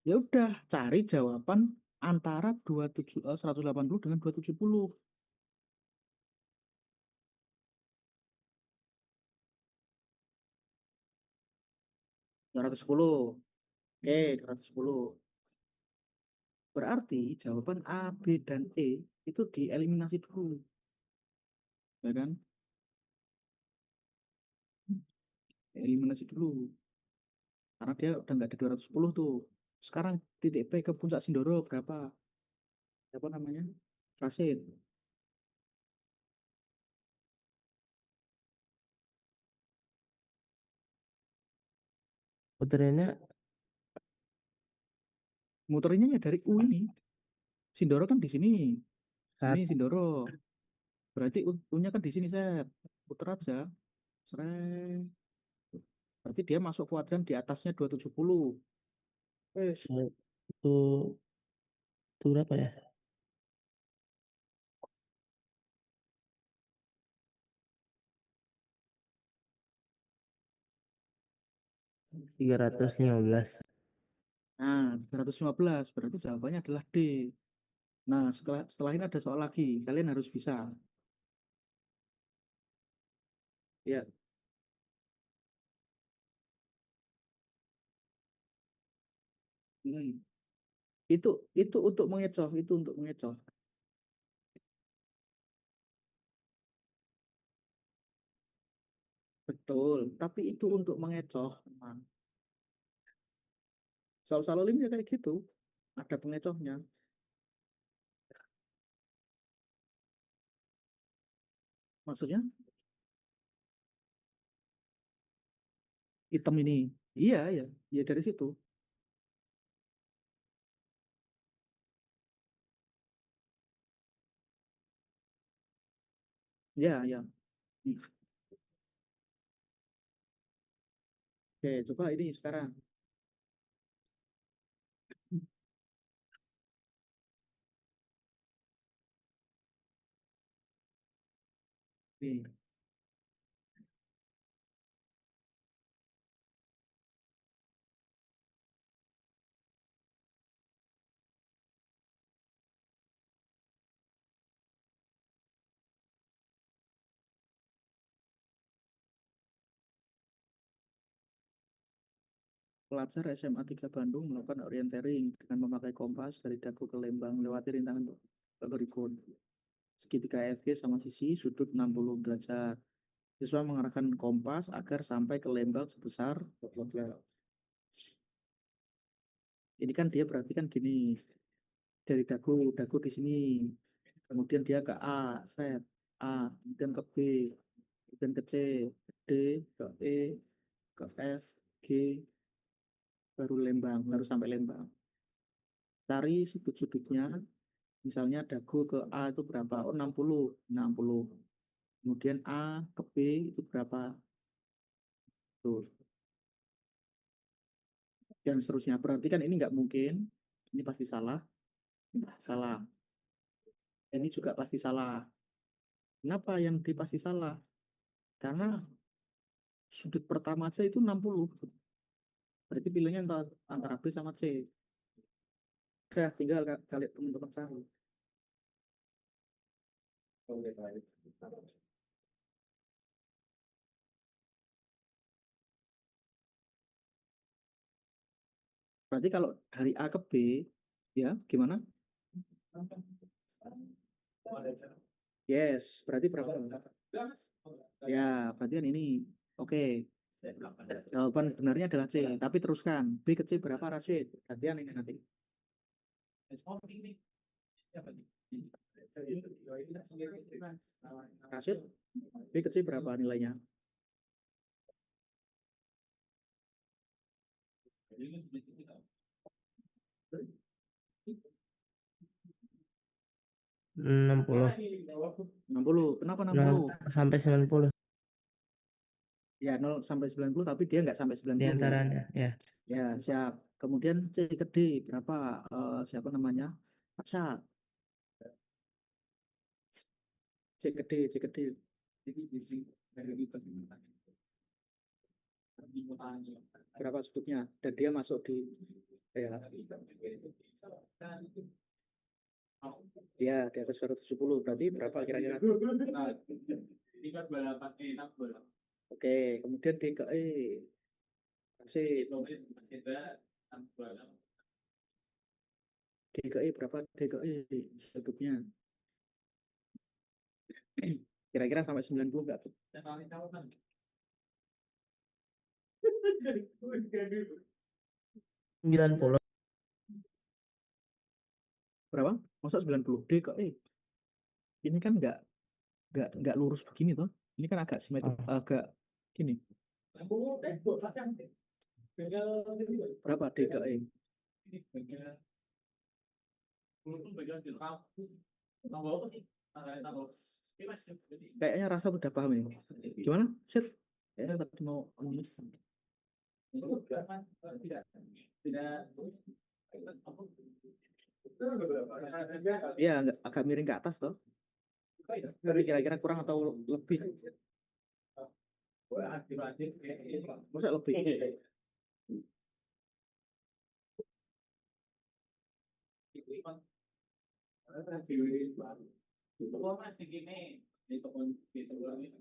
Ya udah, cari jawaban antara 180 dengan 270. 210. Oke, 210. Berarti jawaban A, B, dan E itu dieliminasi dulu. Ya kan? Eliminasi dulu. Karena dia udah nggak ada 210 tuh. Sekarang titik P ke puncak Sindoro berapa? Apa namanya? Rasid.
Puterinnya
Muterinnya ya dari U ini. Sindoro kan di sini. Ini
saat
Sindoro. Berarti U-nya kan di sini, set. Puter aja. Seret. Berarti dia masuk kuadran di atasnya 270. Wes.
itu itu berapa ya? 315.
Nah, 315. Berarti jawabannya adalah D. Nah, setelah ini ada soal lagi. Kalian harus bisa. Ya, mm. Itu untuk mengecoh, itu untuk mengecoh. Betul, tapi itu untuk mengecoh, teman. Soal-soal olim ya kayak gitu. Ada pengecohnya. Maksudnya item ini. Iya, iya. Ya dari situ. Ya, ya. Hmm. Oke, coba ini sekarang. Nih, pelajar SMA 3 Bandung melakukan orienteering dengan memakai kompas dari Dago ke Lembang melewati rintangan berikut. Segitiga FG sama sisi sudut 60 derajat. Siswa mengarahkan kompas agar sampai ke Lembang sebesar bla, bla, bla. Ini kan dia berarti kan gini, dari dagu di sini, kemudian dia ke A, set A, kemudian ke B, kemudian ke C, ke D, ke E, ke F, G, baru Lembang, baru sampai Lembang. Cari sudut-sudutnya, misalnya dagu ke A itu berapa? Oh, 60, 60. Kemudian A ke B itu berapa? Tuh. Dan seterusnya. Berarti kan ini nggak mungkin, ini pasti salah, ini pasti salah, ini juga pasti salah. Kenapa yang di pasti salah? Karena sudut pertama aja itu 60. Berarti pilihnya antara B sama C. Udah, tinggal kalian teman-teman cari. Berarti kalau dari A ke B, ya gimana? Yes, berarti berapa? Ya, berarti kan ini. Oke, jawaban benarnya adalah C. Tapi teruskan. B ke C berapa, Rashid? Gantian ini nanti. Rashid, B ke C berapa nilainya?
60.
60. Kenapa
0
60?
sampai 90
Ya, 0 sampai 90, tapi dia nggak sampai
di
90.
antaranya. Ya.
Ya, siap. Kemudian C ke D berapa? Siapa namanya? Aksa. C ke D, C ke D. Berapa sudutnya? Dan dia masuk di ya, ya di atas 270. Berarti berapa kira-kira? Oke, kemudian D ke E. C, D ke E berapa? D ke E sudutnya. Kira-kira sampai 90 nggak tuh?
90.
Berapa? Masa 90 D ke E? Ini kan nggak lurus begini tuh. Ini kan agak simetri,
Oh.
agak gini. Berapa D ke E? Kayaknya rasa udah paham ini. Gimana? Sip. Kayaknya tadi mau ngomong. Iya, agak miring ke atas toh. Tapi kira-kira kurang atau lebih? Masa lebih?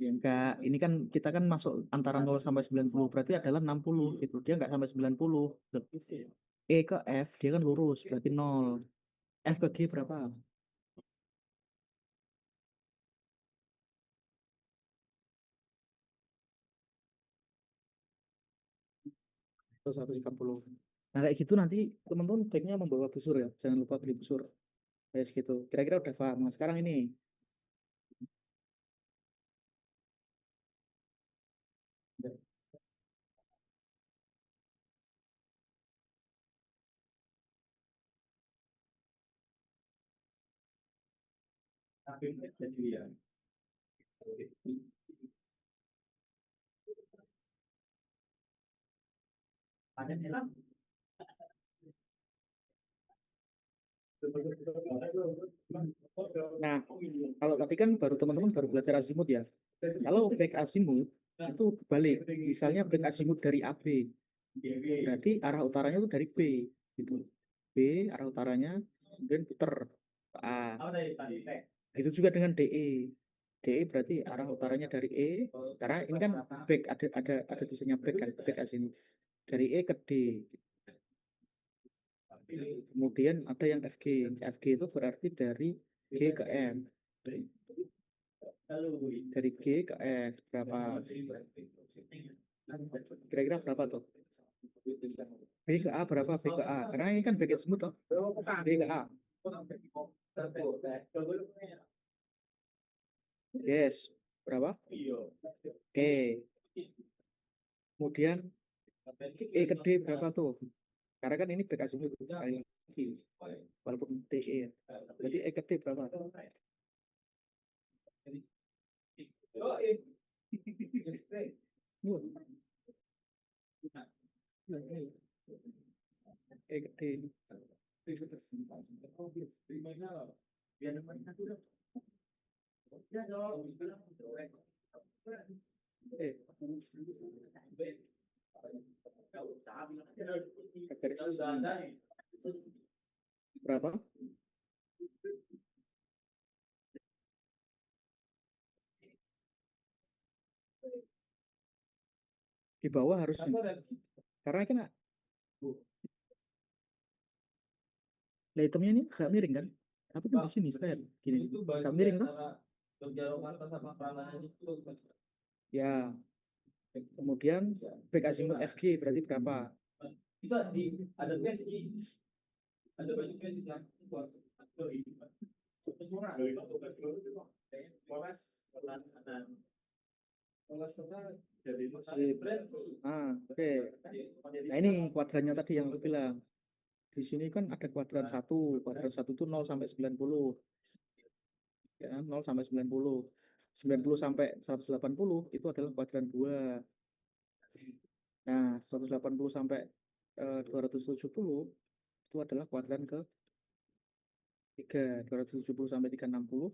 Ya enggak, ini kan kita kan masuk antara 0 sampai 90 berarti adalah 60 gitu. Dia enggak sampai 90. E ke F dia kan lurus berarti 0. F ke G berapa? Itu 130. Nah kayak gitu nanti teman-teman baiknya membawa busur ya. Jangan lupa beli busur. Kayak gitu. Kira-kira udah paham. Nah, sekarang ini. Nah, kalau tadi kan baru teman-teman baru belajar azimut ya. Kalau back azimut itu balik. Misalnya back azimut dari AB, berarti arah utaranya itu dari B, gitu. B arah utaranya, kemudian puter ke A. Gitu juga dengan DE. DE berarti arah utaranya dari E, karena ini kan back ada tulisannya back kan, back azimut dari E ke D. Kemudian ada yang FG. FG itu berarti dari G ke M. Dari G ke F berapa? Kira-kira berapa tuh? B ke A berapa? B ke A. Karena ini kan back smooth toh. B ke A. Yes. Berapa? Oke. Kemudian E ke D berapa tuh? Karena kan ini back smooth sekali lagi. Walaupun DE ya. Berarti E ke D berapa? E ke D. Eh, berapa? Di bawah harusnya. Karena kan lah hitamnya ini agak miring kan? Tapi kan di sini saya gini, agak miring kan? Ya, kemudian back azimut FG berarti berapa? Oke. Nah ini kuadrannya tadi yang aku bilang. Di sini kan ada kuadran satu. Kuadran satu itu 0 sampai 90. Ya, 0 sampai 90. 90 sampai 180 itu adalah kuadran 2. Nah, 180 sampai 270 itu adalah kuadran ke 3. 270 sampai 360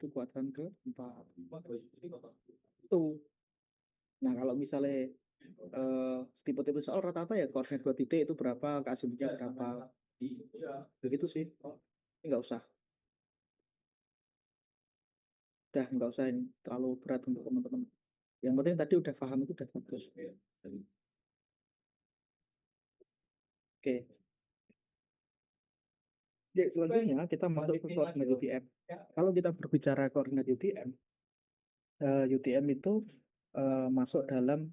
itu kuadran ke 4. Itu. Nah, kalau misalnya tipe-tipe soal rata-rata ya koordinat 2 titik itu berapa, keasimilnya berapa. Begitu sih. Ini nggak usah. Udah nggak usah ini terlalu berat untuk teman-teman. Yang penting tadi udah paham itu udah bagus. Oke. Ya, selanjutnya kita masuk ke koordinat UTM. Kalau kita berbicara koordinat UTM, UTM itu masuk dalam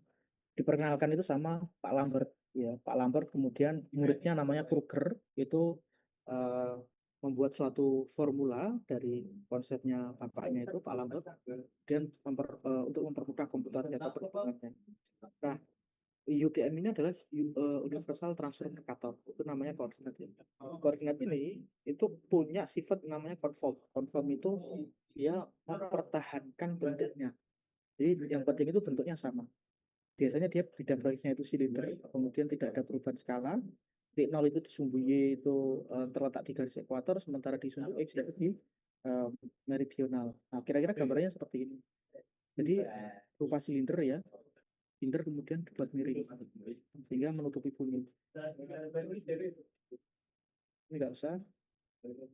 diperkenalkan itu sama Pak Lambert. Ya, Pak Lambert kemudian muridnya namanya Kruger itu eh, membuat suatu formula dari konsepnya bapaknya itu Pak Lambert dan untuk mempermudah komputer atau perhitungannya. Nah, UTM ini adalah Universal Transfer Mercator. Itu namanya koordinat ya. Koordinat ini itu punya sifat namanya conform. Conform itu dia mempertahankan bentuknya. Jadi yang penting itu bentuknya sama. Biasanya dia bidang proyeksinya itu silinder, kemudian tidak ada perubahan skala. Titik nol itu di sumbu Y itu terletak di garis ekuator, sementara di sumbu X itu di eh, meridional. Nah, kira-kira gambarnya seperti ini. Jadi rupa silinder ya, silinder kemudian dibuat miring sehingga menutupi bumi. Ini nggak usah.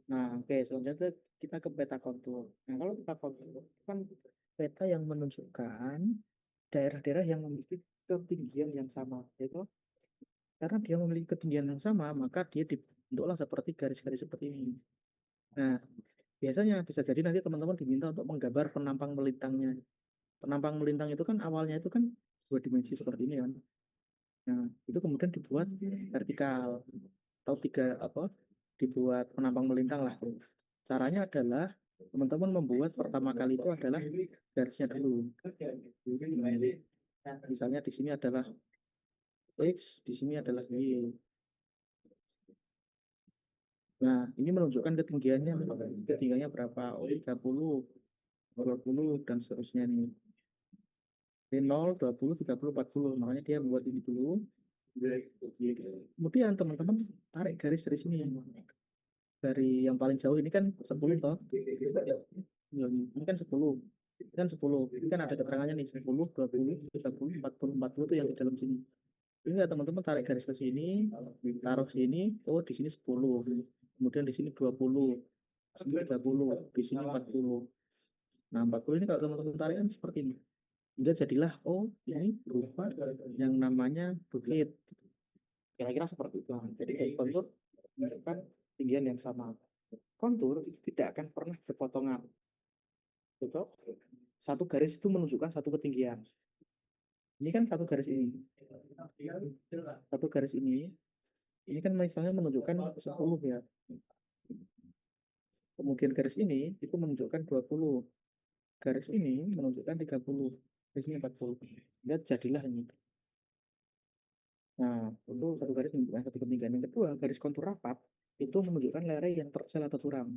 Nah, oke, selanjutnya kita ke peta kontur. Nah, kalau peta kontur itu kan peta yang menunjukkan daerah-daerah yang memiliki ketinggian yang sama, yaitu karena dia memiliki ketinggian yang sama, maka dia dibentuklah seperti garis-garis seperti ini. Nah, biasanya bisa jadi nanti teman-teman diminta untuk menggambar penampang melintangnya. Penampang melintang itu kan awalnya itu kan dua dimensi seperti ini kan. Nah, itu kemudian dibuat vertikal atau tiga apa? Dibuat penampang melintang lah. Caranya adalah teman-teman membuat pertama kali itu adalah garisnya dulu. Misalnya di sini adalah X, di sini adalah Y. Nah, ini menunjukkan ketinggiannya berapa? Oh, 30, 20, dan seterusnya nih. Dari 0, 20, 30, 40. Makanya dia buat ini dulu. Kemudian teman-teman tarik garis dari sini. Dari yang paling jauh ini kan 10 toh. Ya, ini kan 10. Ini kan 10. Ini kan ada keterangannya nih 10, 20, 30, 40, 40 itu yang di dalam sini. Ini ya teman-teman tarik garis ke sini, taruh sini, oh di sini 10. Kemudian di sini 20, di sini 30, di sini 40. Nah, 40 ini kalau teman-teman tarik kan seperti ini. Hingga jadilah, oh ini berupa yang namanya bukit. Kira-kira seperti itu. Jadi garis kontur menunjukkan tinggian yang sama. Kontur itu tidak akan pernah berpotongan. Betul? Satu garis itu menunjukkan satu ketinggian. Ini kan satu garis ini. Satu garis ini kan misalnya menunjukkan 10 ya. Kemudian garis ini itu menunjukkan 20. Garis ini menunjukkan 30. Garis ini 40. Lihat jadilah ini. Nah, itu satu garis menunjukkan satu ketinggian. Yang kedua, garis kontur rapat itu menunjukkan lereng yang terjal atau curam.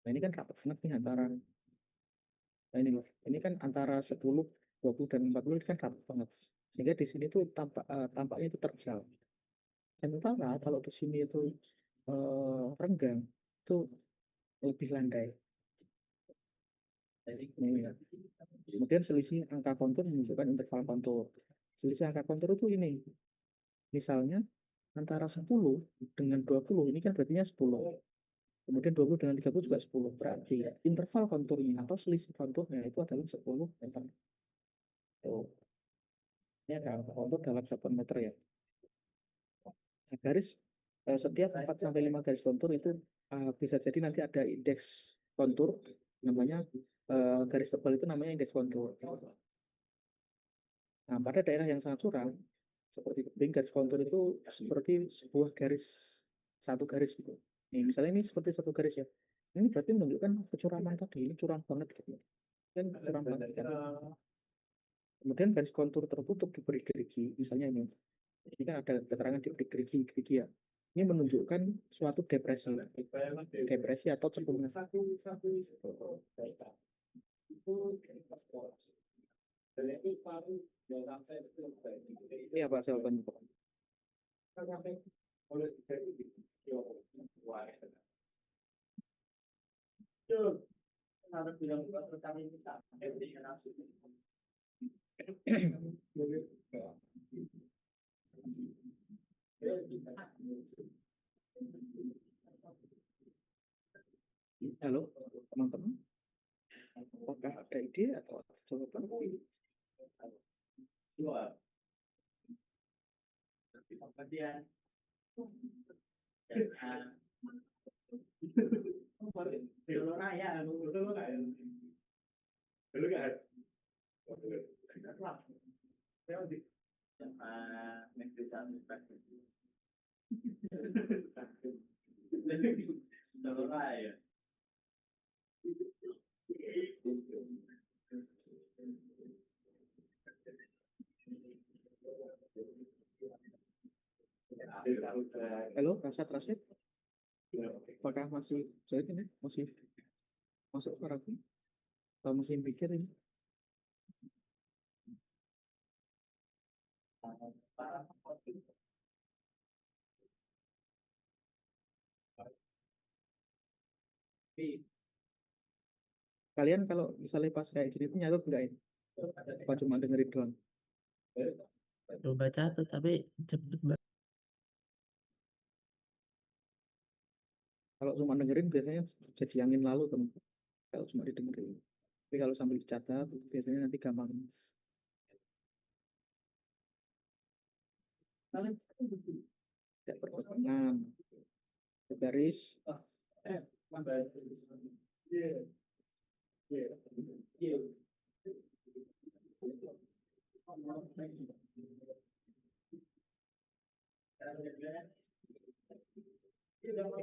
Nah, ini kan rapat banget nih antara, nah ini loh, ini kan antara 10, 20, dan 40 ini kan rapat banget. Sehingga di sini tuh tampaknya itu terjal. Sementara kalau di sini itu renggang, itu lebih landai. Nih, ya. Kemudian selisih angka kontur menunjukkan interval kontur. Selisih angka kontur itu ini. Misalnya antara 10 dengan 20 ini kan berarti 10. Kemudian 20 dengan 30 juga 10. Berarti interval konturnya atau selisih konturnya itu adalah 10 meter. Tuh. Ini adalah kontur dalam 1 meter ya. Nah, garis setiap 4 sampai 5 garis kontur itu bisa jadi nanti ada indeks kontur namanya garis tebal itu namanya indeks kontur. Nah, pada daerah yang sangat curam seperti tebing, garis kontur itu seperti sebuah garis, satu garis gitu. Nih, misalnya ini seperti satu garis ya. Ini berarti menunjukkan kecuraman tadi, ini curam banget gitu. Dan curam banget kan. Kemudian garis kontur tertutup diberi gerigi, misalnya ini. Ini kan ada keterangan diberi gerigi ya. Ini menunjukkan suatu depresi atau cekungan. Ini apa jawabannya?
Harus bilang kami kita.
Halo, teman-teman. Apakah ada ide atau jawaban?
Dua. Kemudian dulu raya, dulu kan. Dulu kan. Negeri satu. Dulu raya.
Halo, Rasid. Apakah masih jahit ini? Masih masuk ke ragu? Atau masih pikir ini? Kalian kalau misalnya pas kayak gini tuh nyatet enggak ini? Apa cuma dengerin doang?
Coba catat tapi cepet banget.
Kalau cuma dengerin biasanya jadi angin lalu teman. Kalau cuma didengerin. Tapi kalau sambil dicatat itu biasanya nanti gampang. Tidak berpotongan. Garis.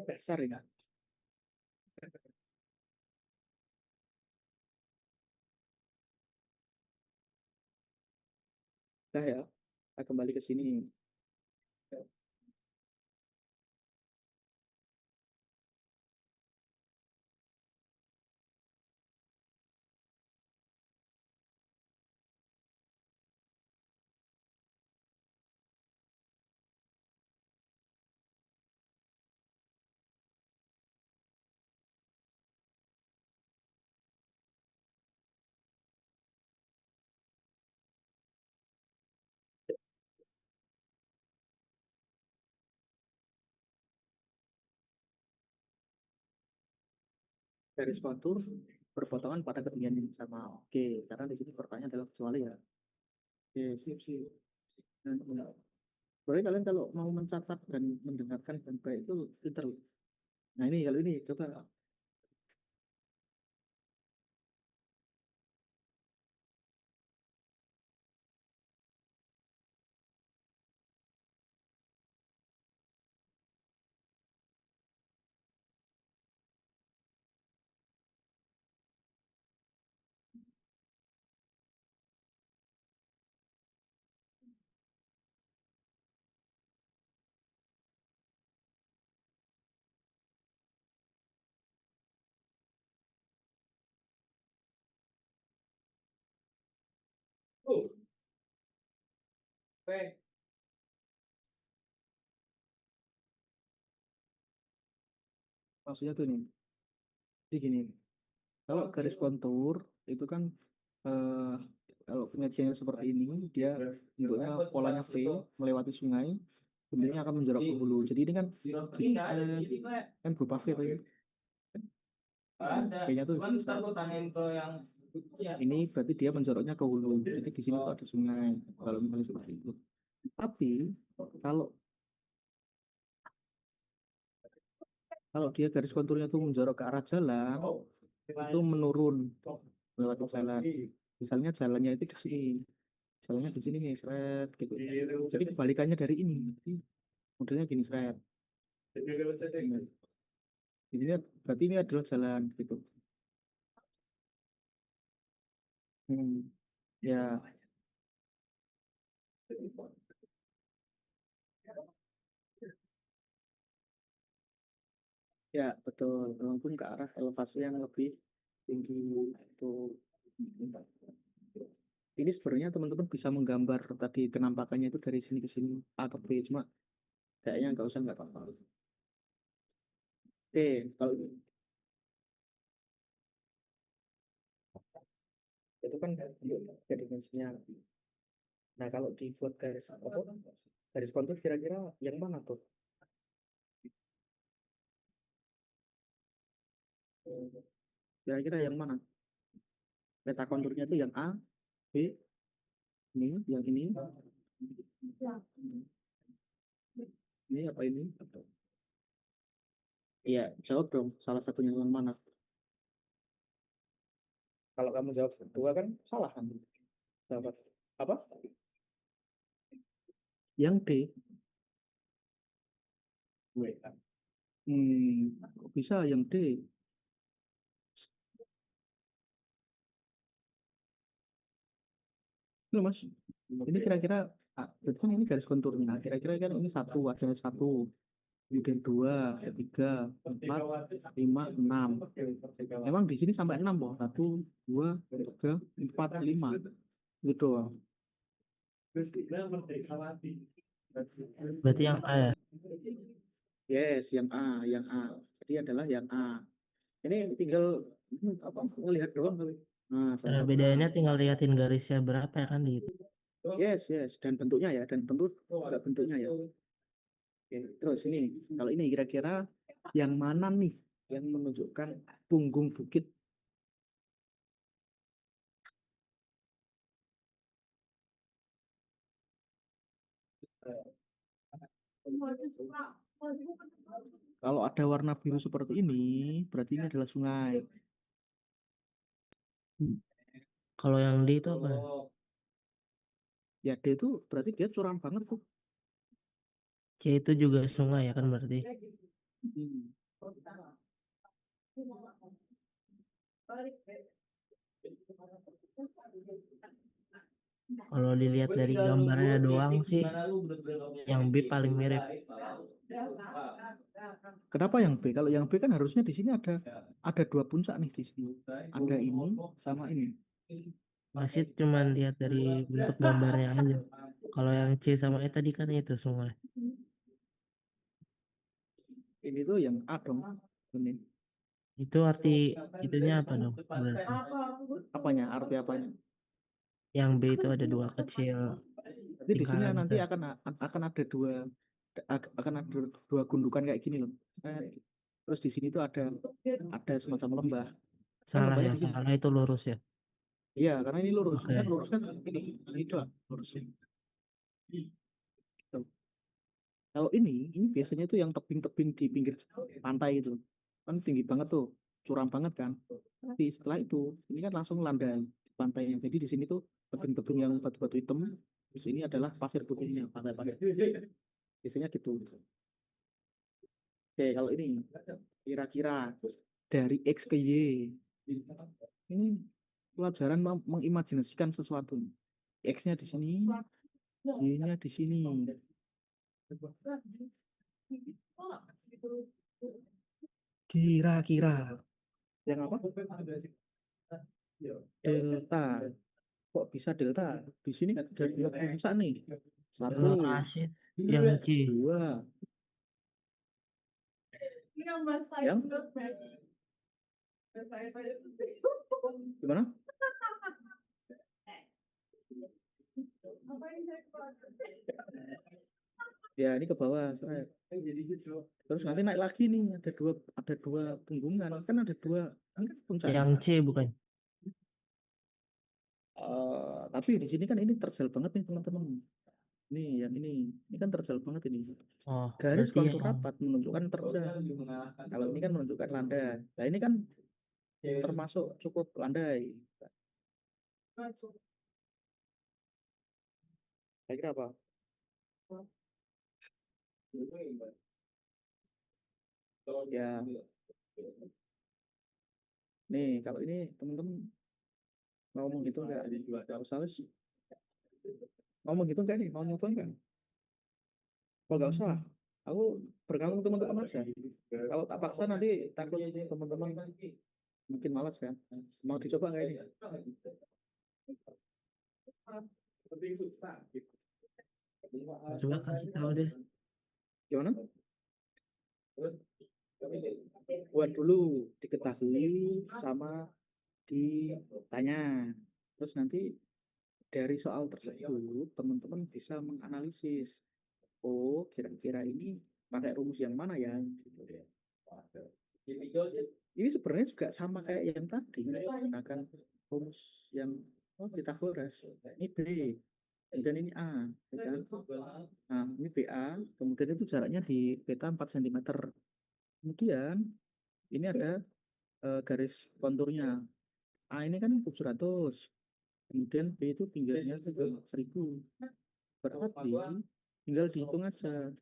Dasar ini. Nah ya, kita kembali ke sini. Garis kontur berpotongan pada ketinggian yang sama. Oke, karena di sini pertanyaan adalah kecuali ya. Oke, sip, sip. Nah, berarti kalian kalau mau mencatat dan mendengarkan dengan baik itu pinter. Nah ini kalau ini coba. Maksudnya tuh nih, jadi gini. Kalau garis kontur itu kan eh, kalau penyajiannya seperti ini, dia bentuknya polanya V melewati sungai, bentuknya akan menjorok ke hulu. Jadi ini kan kan berupa V tadi. V-nya tuh ini berarti dia menjoroknya ke hulu. Jadi di sini tuh ada sungai. Kalau misalnya seperti itu. Tapi kalau kalau dia garis konturnya tuh menjorok ke arah jalan, itu menurun melewati jalan. Misalnya jalannya itu di sini, jalannya di sini nih, seret gitu. Jadi kebalikannya dari ini. Jadi modelnya gini seret. Nah, ini berarti ini adalah jalan gitu. Ya, ya betul. Walaupun ke arah elevasi yang lebih tinggi itu. Ini sebenarnya teman-teman bisa menggambar tadi kenampakannya itu dari sini ke sini A ke B, cuma kayaknya nggak apa-apa. Oke, kalau itu kan bentuk dimensinya. Nah, kalau dibuat garis apa? Garis kontur kira-kira yang mana tuh? Kira-kira yang mana? Peta konturnya itu yang A, B, ini, yang ini apa ini? Iya, jawab dong. Salah satunya yang mana? Kalau kamu jawab dua kan salah kan? Jawab apa? Yang D. Kok bisa yang D? Loh, Mas, ini kira-kira berarti kan ini garis konturnya. Kira-kira kan ini satu, ada satu, kemudian dua, tiga, empat, lima, enam. Emang di sini sampai enam, loh. Satu, dua, tiga, empat, lima. Gitu.
Berarti yang A ya.
Yes, yang A, yang A. Jadi adalah yang A. Ini tinggal apa melihat doang kali. Nah,
Cara
salah
bedanya
satu.
tinggal liatin garisnya berapa ya kan di
Yes, yes, dan bentuknya ya, dan tentu ada bentuknya ya. Oke, terus ini, kalau ini kira-kira Yang mana nih yang menunjukkan punggung bukit? Kalau ada warna biru seperti ini, berarti ini adalah sungai.
Kalau yang D itu apa?
Ya D itu berarti dia curam banget tuh.
C itu juga sungai ya kan berarti.
Hmm.
Kalau dilihat dari gambarnya doang sih, yang B paling mirip.
Kenapa yang B? Kalau yang B kan harusnya di sini ada dua puncak nih di sini. Ada ini sama ini.
Masih cuma lihat dari bentuk gambarnya aja. Kalau yang C sama E tadi kan itu sungai.
Ini tuh yang A dong. Ini.
Itu arti itunya apa dong? Berarti
Apanya? Arti apanya?
yang B itu ada dua kecil
Nanti di sini
lingkaran
nanti
kan.
akan ada akan ada dua gundukan kayak gini loh. Terus di sini tuh ada semacam lembah. Kan
Salah
lembahnya
ya,
di sini.
salah itu lurus ya.
Iya, karena ini lurus.
Oke.
Kan lurus kan ini doang lurusnya. Tuh. Kalau ini biasanya tuh yang tebing-tebing di pinggir pantai itu. Kan tinggi banget tuh, curam banget kan. Tapi setelah itu, ini kan langsung landai di pantainya. Jadi di sini tuh tebing-tebing yang batu-batu hitam. Terus ini adalah pasir putihnya, pantai-pantai. Biasanya gitu. Oke, kalau ini kira-kira dari X ke Y. Ini pelajaran mengimajinasikan sesuatu. X-nya di sini, Y-nya di sini. Kira-kira yang apa? Delta. Kok bisa delta? Di sini kan ada dua puncak nih. Satu,
Kalau Rashid yang C.
dua. Yang gimana? Ya ini ke bawah. Terus nanti naik lagi nih. Ada dua punggungan. Kan ada dua. Ini kan puncaknya.
Yang C bukan.
Tapi di sini kan ini terjal banget nih teman-teman. Nih yang ini kan terjal banget ini.
Oh,
Garis
berarti
kontur
yang
rapat menunjukkan terjal. Kalau ini kan menunjukkan landai. Nah ini kan termasuk cukup landai. Saya kira apa? Ya, nih kalau ini teman-teman mau menghitung nggak? Kalau salah sih, mau menghitung nggak nih? Mau nyoba nggak? Kalau nggak usah, aku bergabung teman-teman aja. Kalau tak paksa nanti takut teman-teman mungkin malas kan. Mau dicoba nggak ini?
coba kasih tahu deh.
Gimana? Buat dulu diketahui sama ditanya. Terus nanti dari soal tersebut teman-teman bisa menganalisis. Oh, kira-kira ini pakai rumus yang mana ya? Ini sebenarnya juga sama kayak yang tadi. Akan rumus yang Pythagoras. Ini B, kemudian ini A, ya kan? Nah, ini BA, kemudian itu jaraknya di beta 4 cm. Kemudian ini ada garis konturnya. A ini kan 700. Kemudian B itu tinggalnya 1000. Berarti tinggal dihitung aja.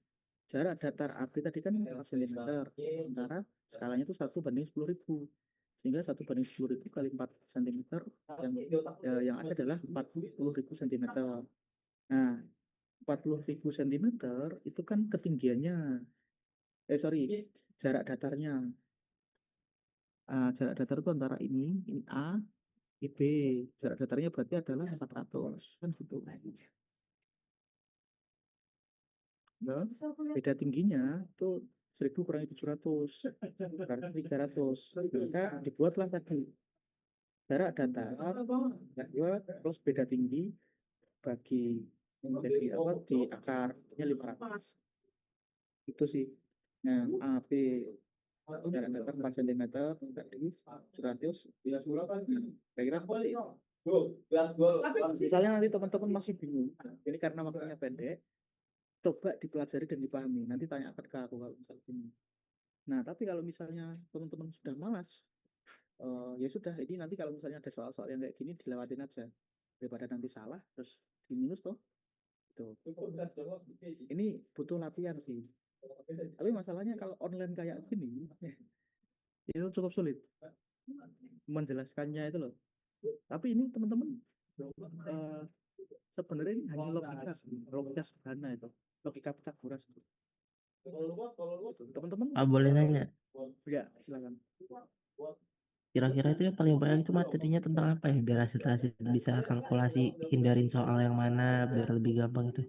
Jarak datar AB tadi kan 4 cm. Sementara skalanya itu 1 banding 10.000. Sehingga 1 banding 10.000 kali 4 cm yang ada adalah 40.000 cm. Nah, 40.000 cm itu kan ketinggiannya. Sorry, jarak datarnya. Jarak datar itu antara ini A, ini B. Jarak datarnya berarti adalah 400. Kan gitu. Nah, beda tingginya itu 1000 kurangi 700 berarti 300. Maka dibuatlah tadi jarak datar kedua plus beda tinggi bagi jadi apa di akarnya 500 itu sih. Nah A B jarak datar 4 cm tadi radius kira-kira seperti itu. Misalnya nanti teman-teman masih bingung, ini karena waktunya pendek, coba dipelajari dan dipahami. Nanti tanyakan ke aku kalau misalnya ini. Nah, tapi kalau misalnya teman-teman sudah malas, ya sudah. Ini nanti kalau misalnya ada soal-soal yang kayak gini dilewatin aja daripada nanti salah terus di minus toh. Tuh. Ini butuh latihan sih. Tapi masalahnya kalau online kayak gini, itu cukup sulit menjelaskannya itu loh. Tapi ini teman-teman eh, sebenarnya ini hanya logika sederhana itu, logika Pitagoras itu. Teman-teman,
Boleh nanya,
ya silakan.
kira-kira itu yang paling banyak itu materinya tentang apa ya? Biar hasil bisa kalkulasi, hindarin soal yang mana, biar lebih gampang itu.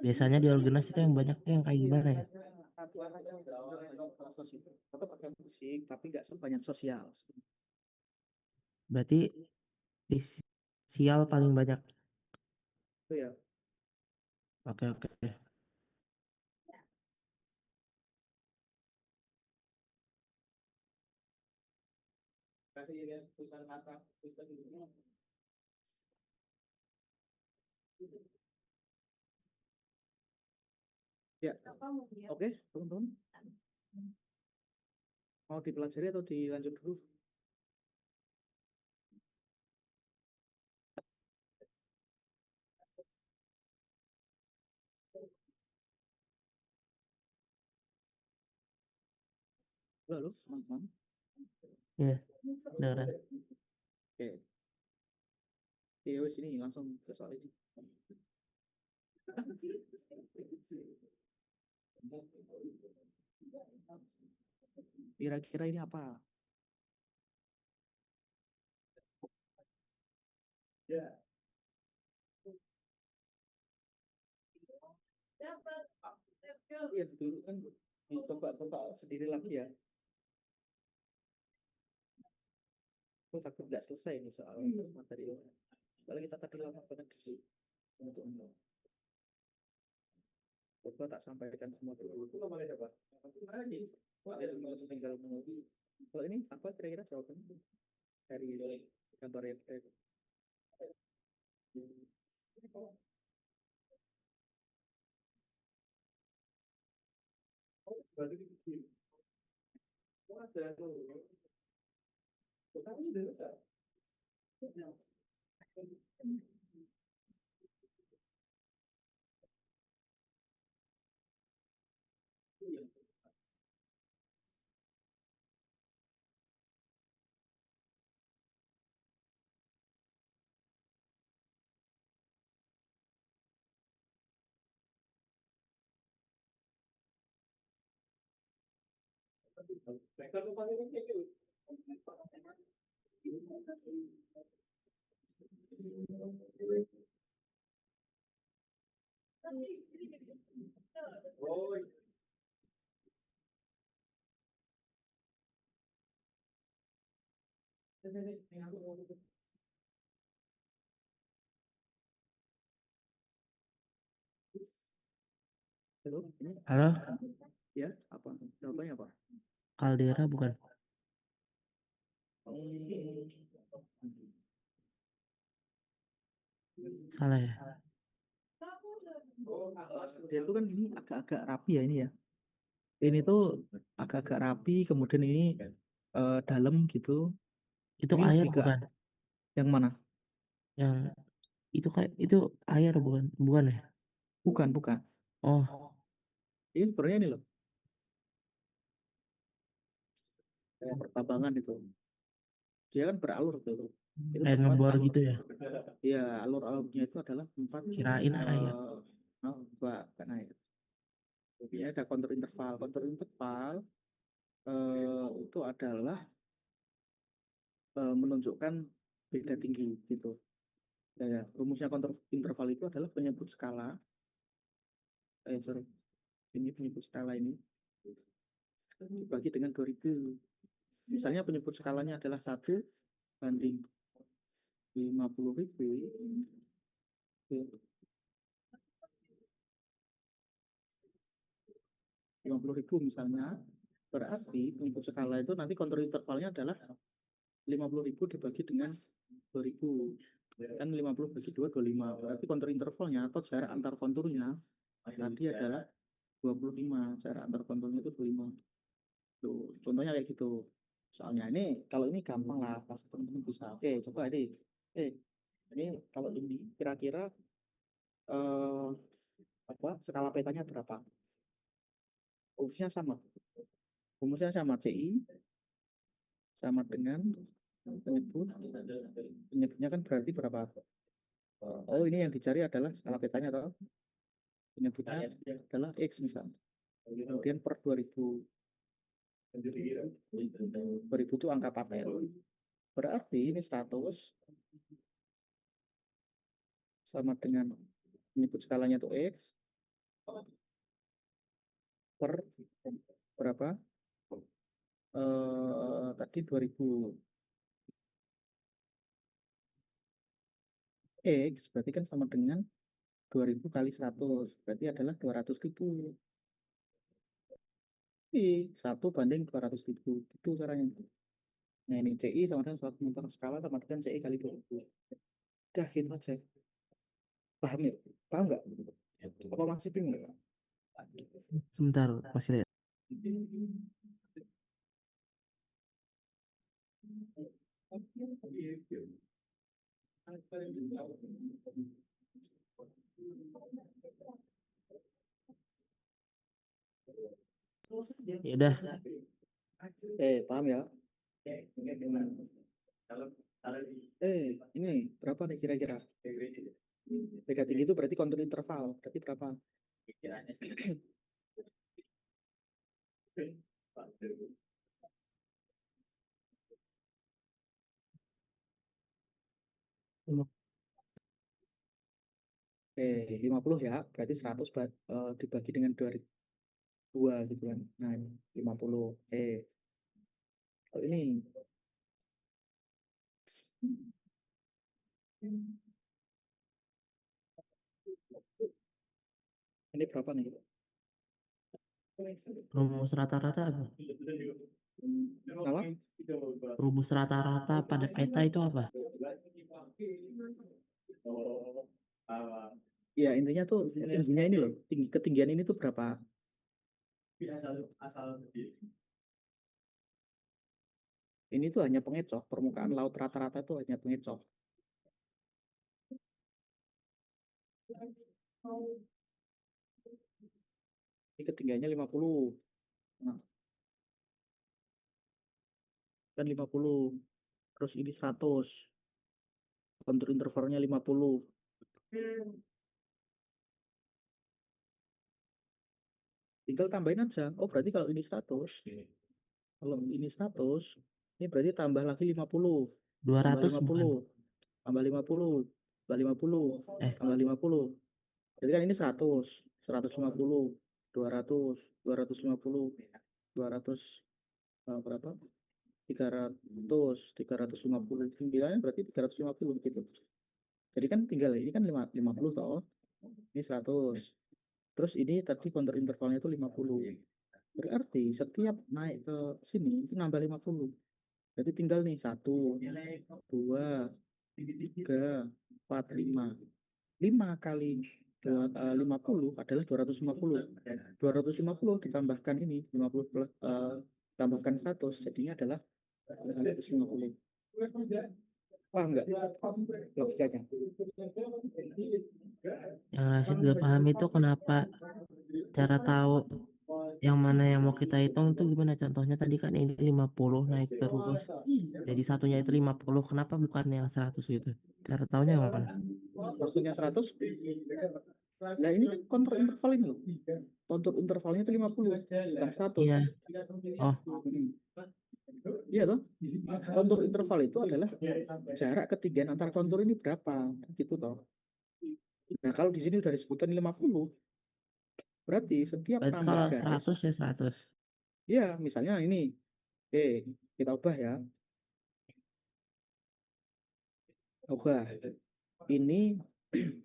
Biasanya di organisasi itu yang banyak yang kayak gimana ya?
Tetap ada musik, tapi nggak sebanyak sosial.
Berarti di sial paling banyak.
Itu ya.
Oke, oke.
Ya, oke, teman-teman. Mau dipelajari atau dilanjut dulu? Lalu, teman-teman.
Ya, beneran.
Oke. Ya wes ini langsung ke soal ini. Kira-kira ini apa? Ya. Iya, dulu kan dicoba-coba sendiri lagi ya. Aku takut nggak selesai nih soal materi ini. Kalau kita tadi lama banget sih untuk coba tak sampaikan semua dulu. Tinggal menunggu. Kalau ini apa kira-kira jawabannya dari gambar yang saya Halo, ini
Halo,
ya apa? Jawabannya apa?
kaldera bukan? Salah ya?
Dia tuh kan ini agak-agak rapi ya ini ya. Ini tuh agak-agak rapi, kemudian ini dalam gitu.
Itu
Ini
air
lebih ke
bukan?
yang mana?
Yang itu kayak itu air bukan? Bukan ya?
Bukan, bukan.
Oh,
Ini sebenarnya ini loh, pertambangan itu. Dia kan beralur tuh. Itu
kayak
tempat
ngebor
alur.
gitu ya?
Ya, alur-alurnya itu adalah tempat
Kirain air.
bukan air. Jadi ada kontur interval. Kontur interval itu adalah menunjukkan beda tinggi gitu. Ya, rumusnya kontur interval itu adalah penyebut skala. Sorry, ini penyebut skala ini dibagi dengan 2000. Misalnya penyebut skalanya adalah 1 banding 50.000. 50.000 misalnya. Berarti pengikut skala itu nanti kontur intervalnya adalah 50.000 dibagi dengan 2.000. Kan 50 bagi 2, 25. Berarti kontur intervalnya atau jarak antar konturnya tadi adalah 25. Jarak antar konturnya itu 25. Tuh, contohnya kayak gitu. Soalnya ini, kalau ini gampang lah, pasti teman-teman bisa. Oke, coba ini. Ini kalau ini kira-kira apa skala petanya berapa? Rumusnya sama. Rumusnya sama CI sama dengan penyebutnya kan berarti berapa? Oh, ini yang dicari adalah skala petanya atau penyebutnya adalah X misalnya. Kemudian per 2000. 2000 itu angka paten. Berarti ini 100 sama dengan menyebut skalanya itu X per berapa? Tadi 2000. X berarti kan sama dengan 2000 kali 100. Berarti adalah 200.000. 1 banding 200.000. Itu caranya. Nah, ini CI sama dengan 1 meter skala sama dengan CI kali 2000. Udah gitu aja. Paham ya? Paham nggak? Apa masih bingung nggak?
Sebentar, masih lihat. Ya udah,
Paham ya? Ini berapa nih kira-kira? Beda tinggi itu berarti kontur interval. Berarti berapa? Eh, 50 ya. Berarti 100 dibagi dengan 2 gitu kan. Nah, ini 50. Kalau ini berapa nih?
rumus rata-rata apa?
Apa?
Rumus rata-rata pada peta itu apa?
Ya, intinya tuh intinya ini loh. Ketinggian ini tuh berapa? Ini tuh hanya pengecoh. Permukaan laut rata-rata itu hanya pengecoh. Ini ketinggiannya 50. Nah, kan 50. Terus ini 100. Kontur intervalnya 50. Tinggal tambahin aja. Oh, berarti kalau ini 100. Kalau ini 100. Ini berarti tambah lagi 50. Tambah
200 bukan?
50. Tambah 50. Tambah 50.
Eh,
Tambah 50. Jadi kan ini 100. 150. 200. 250. 200. Berapa? 300, 350. Tinggiannya berarti 350 gitu. Jadi kan tinggal ini kan 50 toh. Ini 100. Terus ini tadi kontur intervalnya itu 50. Berarti setiap naik ke sini itu nambah 50. Jadi tinggal nih 1, 2, 3, 4, 5. 5 kali 50 adalah 250. 250 ditambahkan ini 50 plus tambahkan 100 jadinya adalah 250. Paham nggak logikanya?
yang Rashid gak paham itu kenapa cara tahu yang mana yang mau kita hitung itu gimana? Contohnya tadi kan ini 50 naik terus. Jadi satunya itu 50. Kenapa bukan yang 100 gitu? Cara tahunya yang mana?
Maksudnya 100. Nah, ini kan kontur interval ini loh. Kontur intervalnya itu 50 bukan 100.
Iya. Oh,
Iya toh? Kontur interval itu adalah jarak ketinggian antar kontur ini berapa, gitu toh. Nah, kalau di sini udah disebutkan 50, berarti setiap
berarti
nambah
kalau
garis,
100 ya 100.
ya misalnya ini, kita ubah ya, ubah. Ini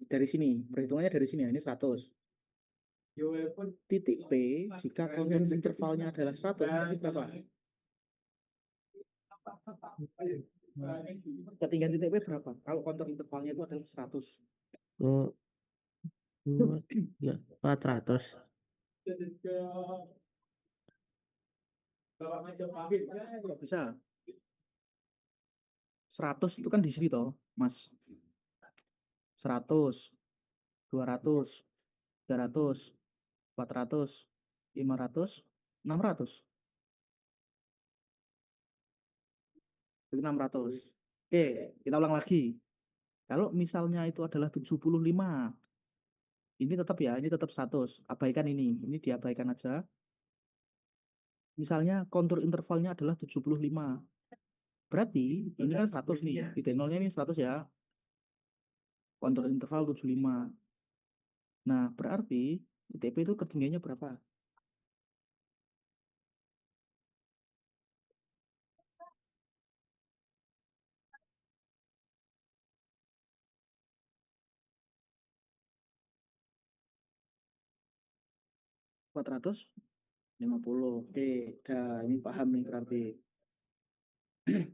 dari sini, perhitungannya dari sini ya, ini 100. Titik P jika kontur intervalnya adalah 100 berarti berapa? Ketinggian titik P berapa? Kalau kontur intervalnya itu adalah 100.
Oh, 2, 3, 400.
Kok bisa? 100 itu kan di sini toh, Mas. 100, 200, 300, 400, 500, 600. Itu 600. Oke, kita ulang lagi. Kalau misalnya itu adalah 75, ini tetap ya, ini tetap 100. Abaikan ini diabaikan aja. Misalnya kontur intervalnya adalah 75. Berarti ini kan 100 nih, titik nolnya ini 100 ya. Kontur interval 75. Nah, berarti titik P itu ketinggiannya berapa? 450. Oke, dah ini paham nih berarti.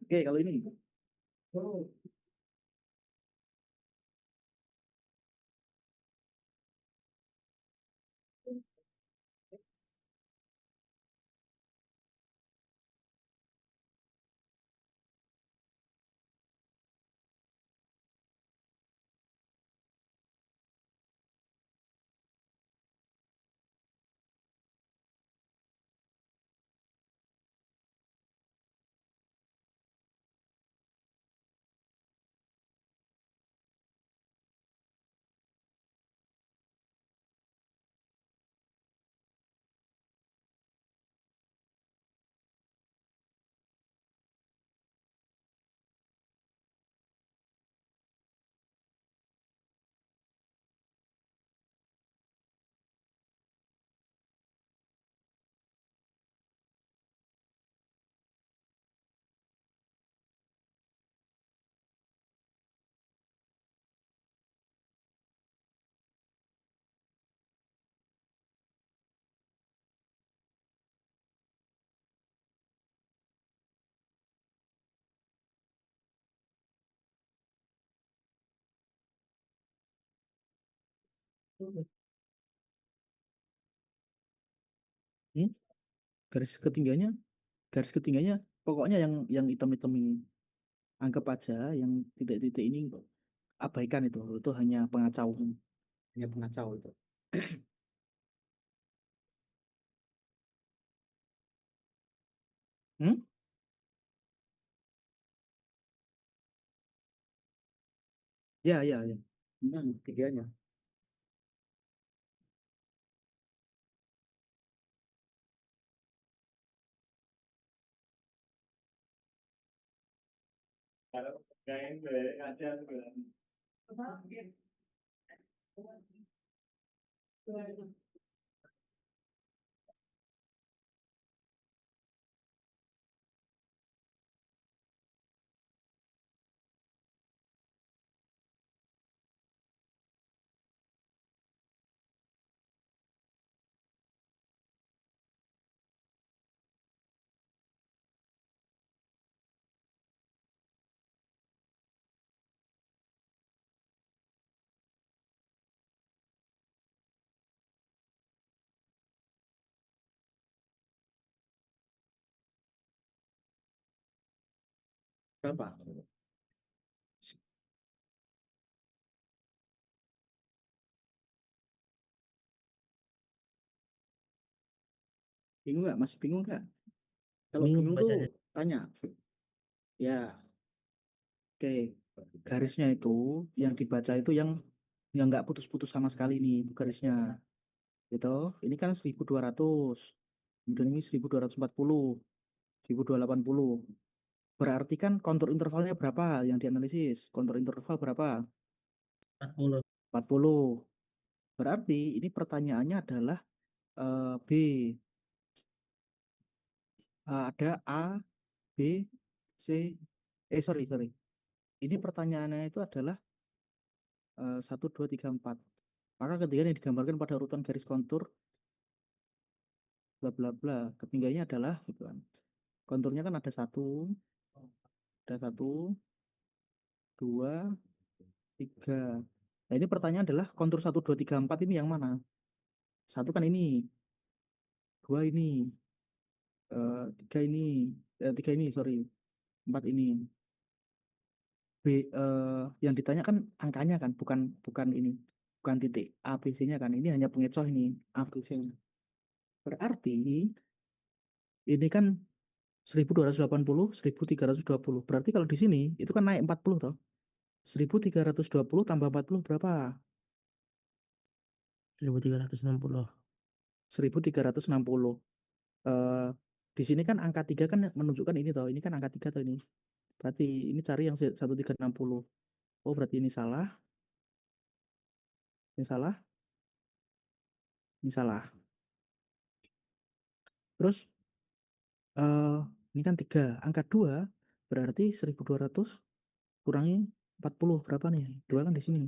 Oke, kalau ini. Oh, 400. Hmm? Garis ketinggiannya, garis ketinggiannya, pokoknya yang hitam-hitam ini. Anggap aja yang titik-titik ini abaikan itu hanya pengacau, hanya pengacau itu. Hmm? Ya, ya, ya. Tiganya.
Kalau kayak ada
Berapa? Bingung nggak? Masih bingung nggak? Kalau
Bingung
bingung tuh
bacanya.
tanya. Ya, oke. Garisnya itu yang dibaca itu yang nggak putus-putus sama sekali nih itu garisnya. Gitu. Ini kan 1200. Kemudian ini 1240, 1280. Berarti kan kontur intervalnya berapa yang dianalisis? Kontur interval berapa?
40.
40. Berarti ini pertanyaannya adalah B. Ada A, B, C. Sorry, sorry. Ini pertanyaannya itu adalah 1, 2, 3, 4. Maka ketinggian yang digambarkan pada urutan garis kontur bla bla bla. Ketinggiannya adalah gitu kan. Konturnya kan ada satu, dua, tiga. Nah ini pertanyaan adalah kontur satu, dua, tiga, empat ini yang mana? Satu kan ini, dua ini, tiga ini, sorry, empat ini. Yang ditanya kan angkanya kan, bukan bukan ini, bukan titik A, B, C-nya kan. Ini hanya pengecoh ini, A, B, C-nya. Berarti ini kan 1280, 1320. Berarti kalau di sini itu kan naik 40 toh. 1320 tambah 40 berapa?
1360.
1360. Eh di sini kan angka 3 kan menunjukkan ini toh. Ini kan angka 3 toh ini. Berarti ini cari yang 1360. Oh, berarti ini salah. Ini salah. Ini salah. Terus eh ini kan 3. Angka 2 berarti 1200 kurangi 40 berapa nih? 2 kan di sini.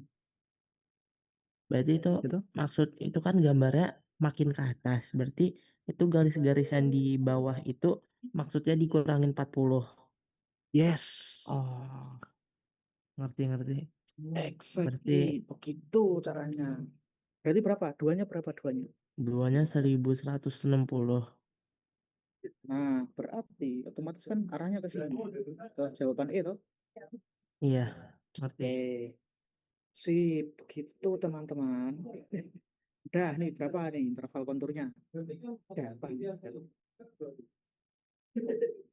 Berarti itu
Gitu.
maksud itu kan gambarnya makin ke atas. Berarti itu garis-garisan di bawah itu maksudnya dikurangin 40.
Yes.
Oh, ngerti. Berarti
Exactly. Begitu caranya. Berarti berapa? Duanya berapa duanya?
duanya 1160.
Nah, berarti otomatis kan arahnya ke sini. Ke jawaban E toh.
Iya, ngerti.
Oke. Sip, begitu teman-teman. Udah nih berapa nih interval konturnya? Gampang.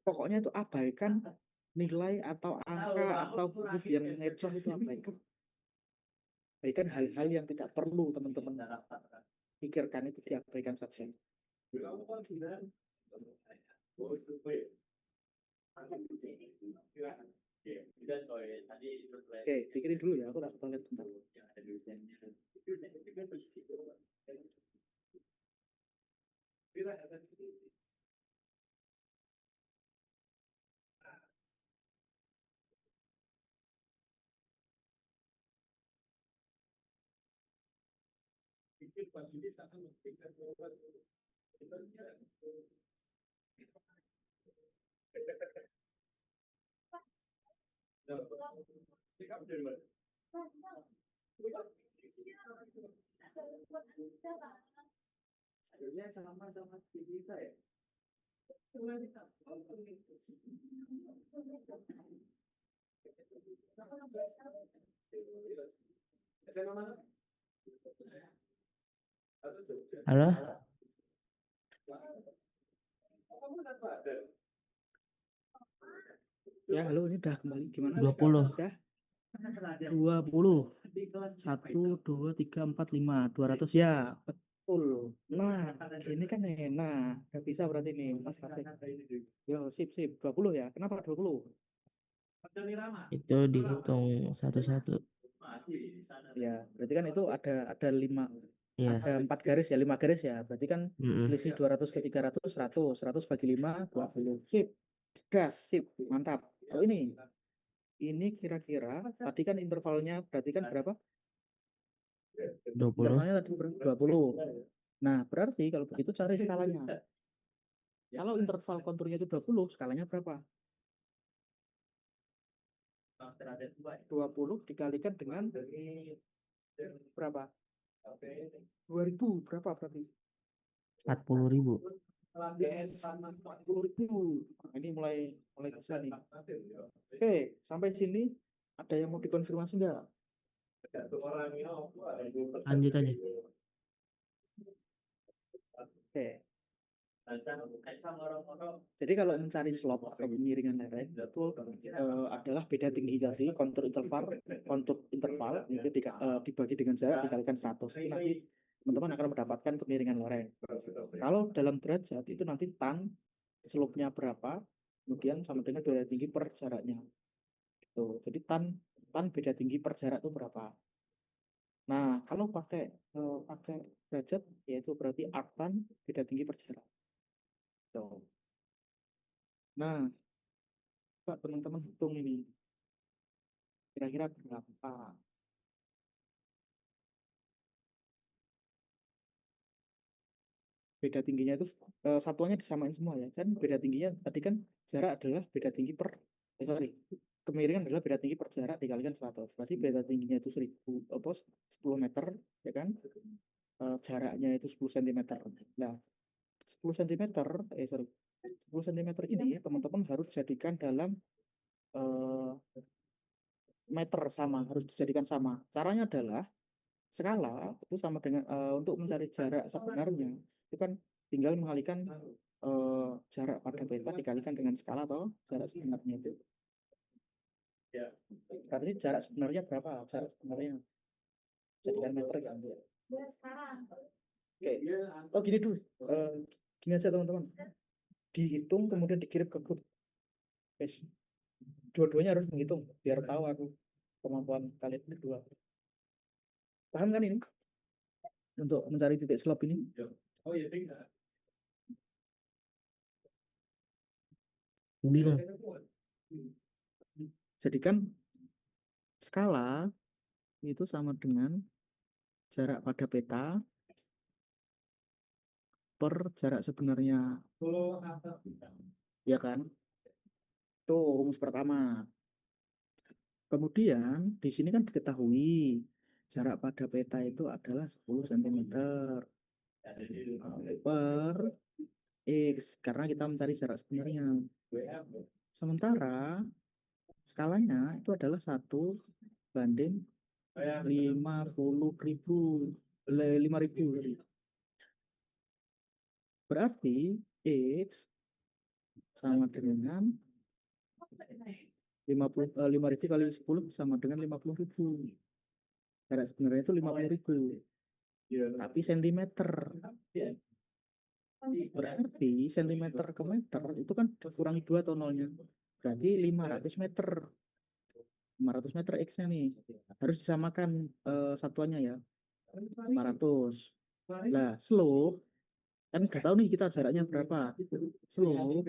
Pokoknya itu abaikan nilai atau angka atau huruf yang ngecoh itu abaikan. Abaikan hal-hal yang tidak perlu teman-teman pikirkan itu diabaikan saja. Oke, pikirin dulu ya, aku tak lihat bentar.
Halo?
Ya, halo, ini udah kembali gimana?
20.
Udah 20. 1, 2, 3, 4, 5. 200 ya, betul. Nah, ini kan enak. Udah bisa berarti nih, Mas Kasih. Yo, sip, sip. 20 ya. Kenapa 20?
Itu dihitung satu-satu.
Ya, berarti kan itu ada 5,
Iya.
ada 4 garis ya, 5 garis ya. Berarti kan
Mm-mm.
selisih 200 ke 300, 100. 100 bagi 5, 20. Sip. Gas, sip. Mantap. Kalau ini kira-kira tadi kan intervalnya berarti kan berapa?
20.
Intervalnya tadi 20. Nah, berarti kalau begitu cari skalanya. Kalau interval konturnya itu 20, skalanya berapa? 20 dikalikan dengan berapa? 2000 berapa berarti?
40.000.
Yes, 40.000. Nah, ini mulai mulai bisa nih. Oke, sampai sini ada yang mau dikonfirmasi nggak?
Lanjut aja.
Oke. Jadi kalau mencari slope atau kemiringan lereng itu adalah beda tinggi tadi kontur interval kemudian dibagi dengan jarak dikalikan 100. Itu nanti teman-teman akan mendapatkan kemiringan lereng. Kalau dalam derajat itu nanti tan slope-nya berapa, kemudian sama dengan beda tinggi per jaraknya. Tuh, jadi tan beda tinggi per jarak itu berapa? Nah, kalau pakai derajat yaitu berarti arc tan beda tinggi per jarak. Tuh. Nah, Pak, teman-teman hitung ini. Kira-kira berapa? beda tingginya itu satuannya disamain semua ya. Kan beda tingginya tadi kan jarak adalah beda tinggi per sorry, kemiringan adalah beda tinggi per jarak dikalikan 100. Berarti beda tingginya itu 10 meter ya kan. Jaraknya itu 10 cm. Nah, 10 cm sorry 10 cm ini teman-teman harus jadikan dalam eh, meter sama, harus dijadikan sama. Caranya adalah skala itu sama dengan untuk mencari jarak sebenarnya itu kan tinggal mengalikan jarak pada peta dikalikan dengan skala atau jarak sebenarnya itu. Berarti jarak sebenarnya berapa? Jarak sebenarnya jadikan meter kan? Oke. Oh gini dulu. Gini aja teman-teman. Dihitung kemudian dikirim ke grup. Guys, dua-duanya harus menghitung biar tahu aku kemampuan kalian berdua. Paham kan ini? Untuk mencari titik slope ini.
Oh iya,
Bingung.
Jadikan skala itu sama dengan jarak pada peta per jarak sebenarnya, ya kan? Itu rumus pertama. Kemudian di sini kan diketahui jarak pada peta itu adalah 10 cm per X karena kita mencari jarak sebenarnya. Sementara skalanya itu adalah 1/50.000. 5.000. Berarti X sama dengan 5.000 kali 10 sama dengan 50.000. Jarak sebenarnya itu 50.000. Tapi centimeter. Berarti centimeter ke meter itu kan dikurangi 2 atau nolnya. Berarti 500 meter. 500 meter X-nya nih. Harus disamakan satuannya ya. 500. Nah, slope kan udah tahu nih kita jaraknya berapa. Slope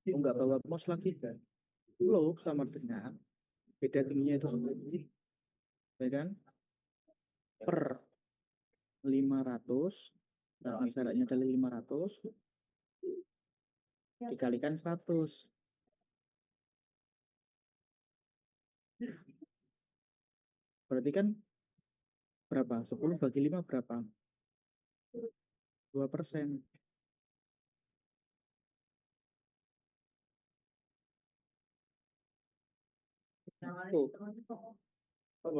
enggak bawa mouse lagi. Slope sama dengan beda tingginya itu sendiri, ya kan? Per 500, nah jaraknya adalah 500 dikalikan 100. Berarti kan berapa? 10 bagi 5 berapa? 2%. Tuh,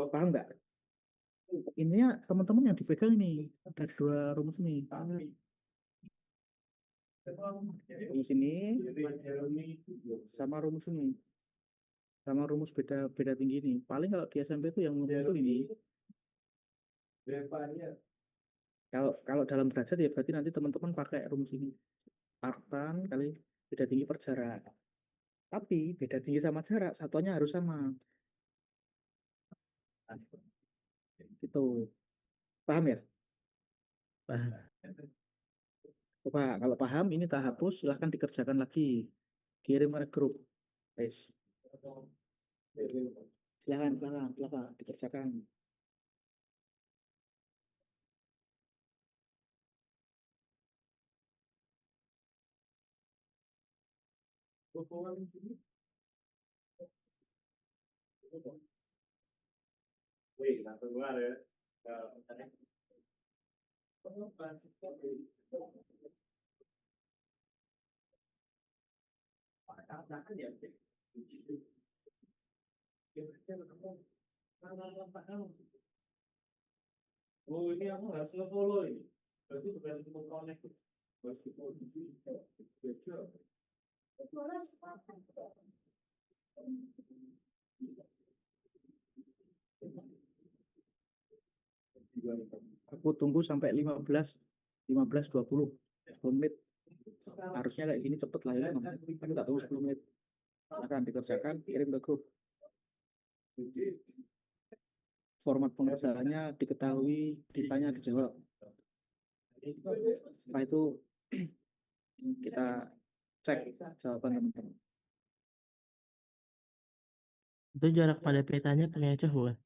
paham nggak? Intinya teman-teman yang dipegang ini ada dua rumus nih. Rumus ini sama rumus ini. Sama rumus beda tinggi ini. Paling kalau di SMP itu yang muncul ini. Kalau dalam derajat ya berarti nanti teman-teman pakai rumus ini. Spartan kali beda tinggi per jarak. Tapi beda tinggi sama jarak, satuannya harus sama. Gitu. Paham ya?
Paham.
Coba kalau paham ini tak hapus, silahkan dikerjakan lagi. Kirim ke grup. Guys. Silakan dikerjakan.
wih, langsung keluar ya. Oh ini aku harus nge-follow ini. Berarti bukan cuma connect. Harus di-follow di sini.
Aku tunggu sampai 20 menit. Harusnya kayak gini cepet lah ya. Aku tak tunggu 10 menit. Silakan dikerjakan, kirim ke grup. Format pengerjaannya diketahui, ditanya, dijawab. Setelah itu kita cek jawaban teman-teman.
Itu jarak pada petanya pengecoh bukan?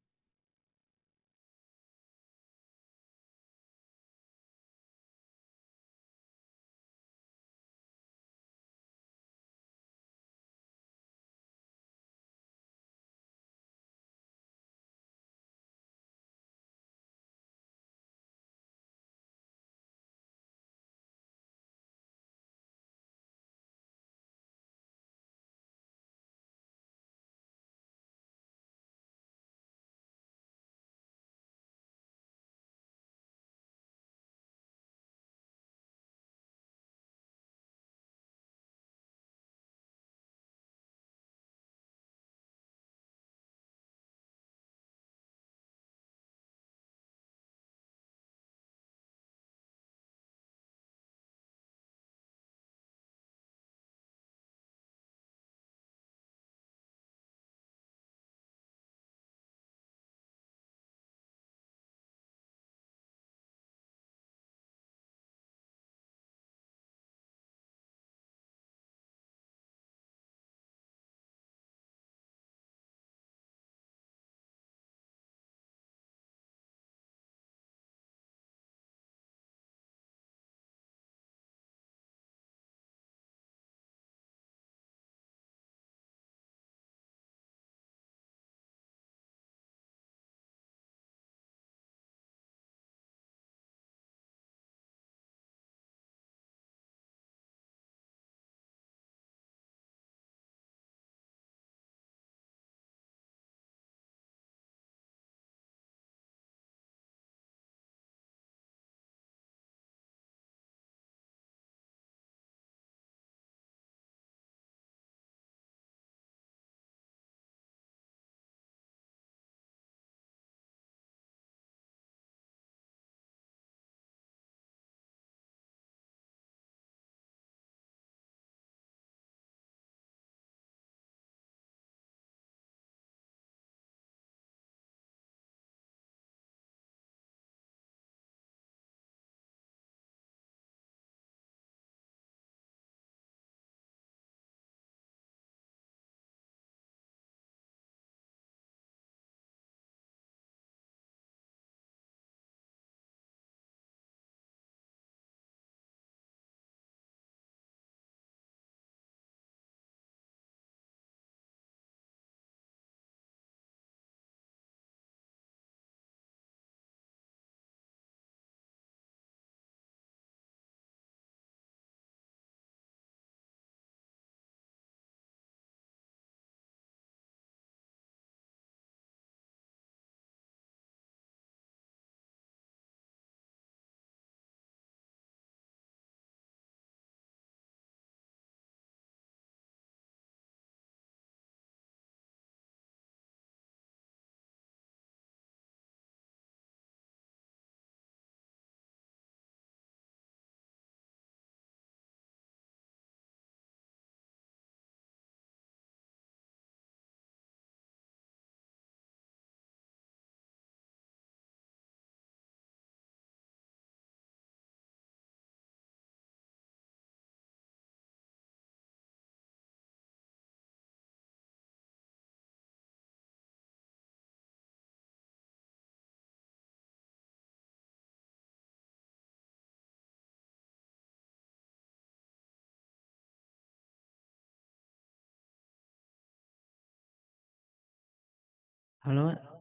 Halo, Wak.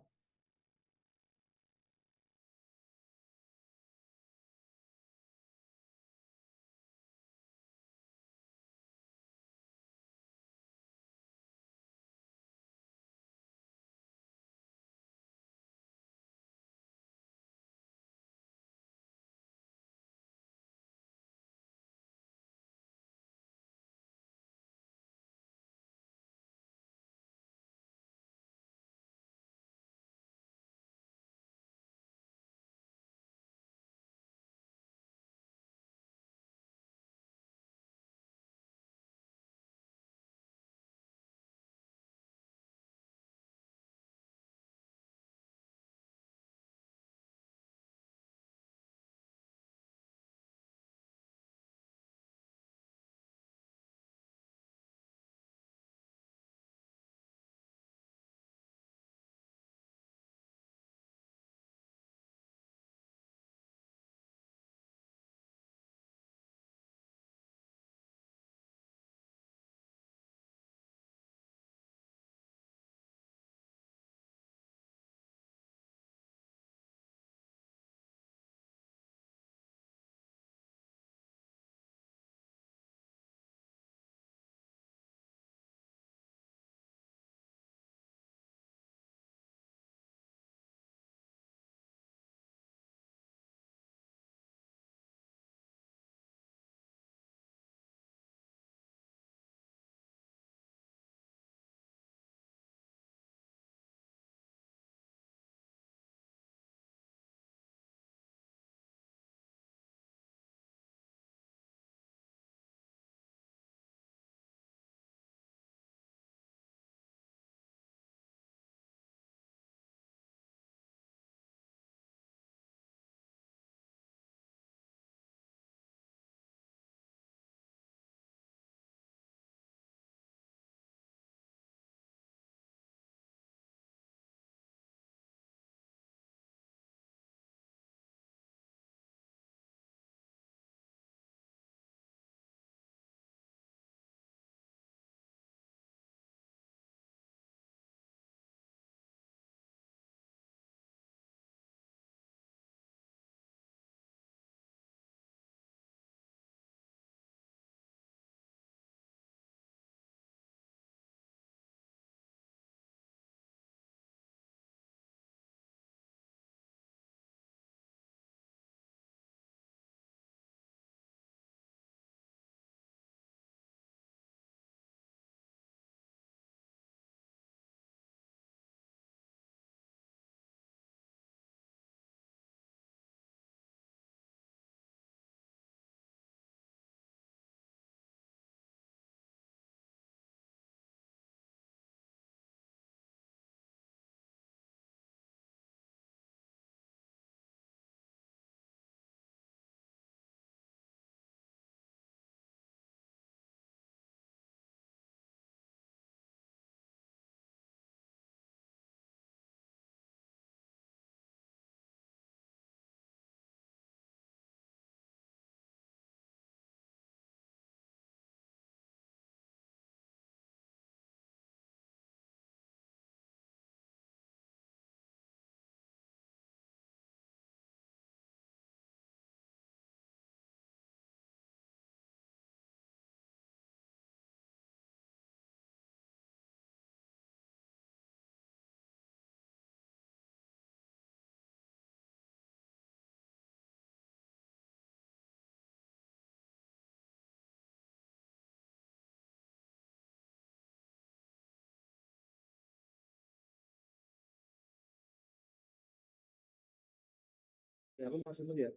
Ya, aku masuk dulu ya.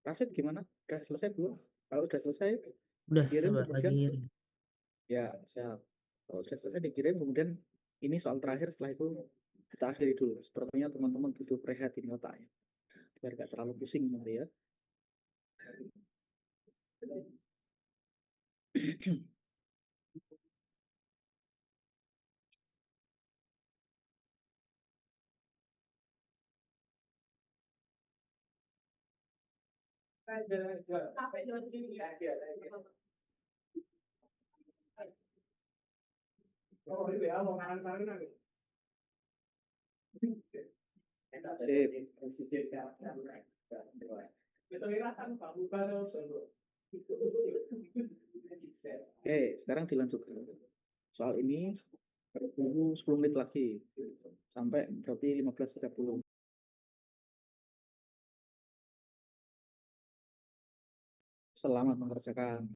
Rasid gimana? Udah selesai belum? Kalau udah selesai,
Udah
dikirim
coba lagi
kemudian,
ngirim.
ya siap. Kalau sudah selesai dikirim, kemudian ini soal terakhir, setelah itu kita akhiri dulu. Sepertinya teman-teman butuh prihatin otaknya, biar gak terlalu pusing nanti ya. Oke, sekarang dilanjutkan. Soal ini tunggu 10 menit lagi sampai berarti 15.30. Selamat mengerjakan.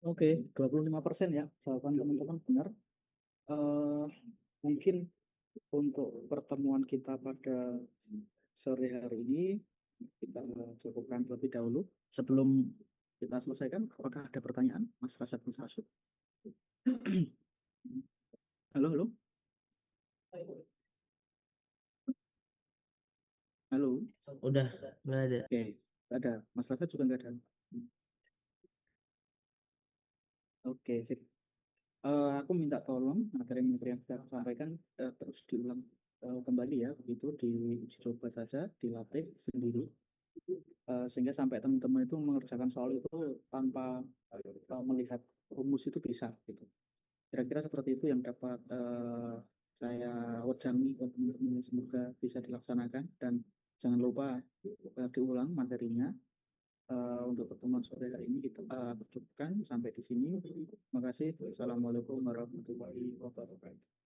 Oke, 25% ya jawaban teman-teman benar. Eh, Mungkin untuk pertemuan kita pada sore hari ini kita cukupkan terlebih dahulu. Sebelum kita selesaikan, apakah ada pertanyaan, Mas Rasad, Mas Rasud? Halo, halo, halo.
Udah nggak ada.
Oke, nggak ada. Mas Rasad juga nggak ada. Oke, sip. Aku minta tolong materi-materi yang sudah aku sampaikan terus diulang kembali ya, begitu diuji coba saja, dilatih sendiri, sehingga sampai teman-teman itu mengerjakan soal itu tanpa melihat rumus itu bisa gitu. Kira-kira seperti itu yang dapat saya wejangi ke teman-teman, semoga bisa dilaksanakan dan jangan lupa diulang materinya. Untuk pertemuan sore hari ini kita cukupkan sampai di sini. Terima kasih. Assalamualaikum warahmatullahi wabarakatuh.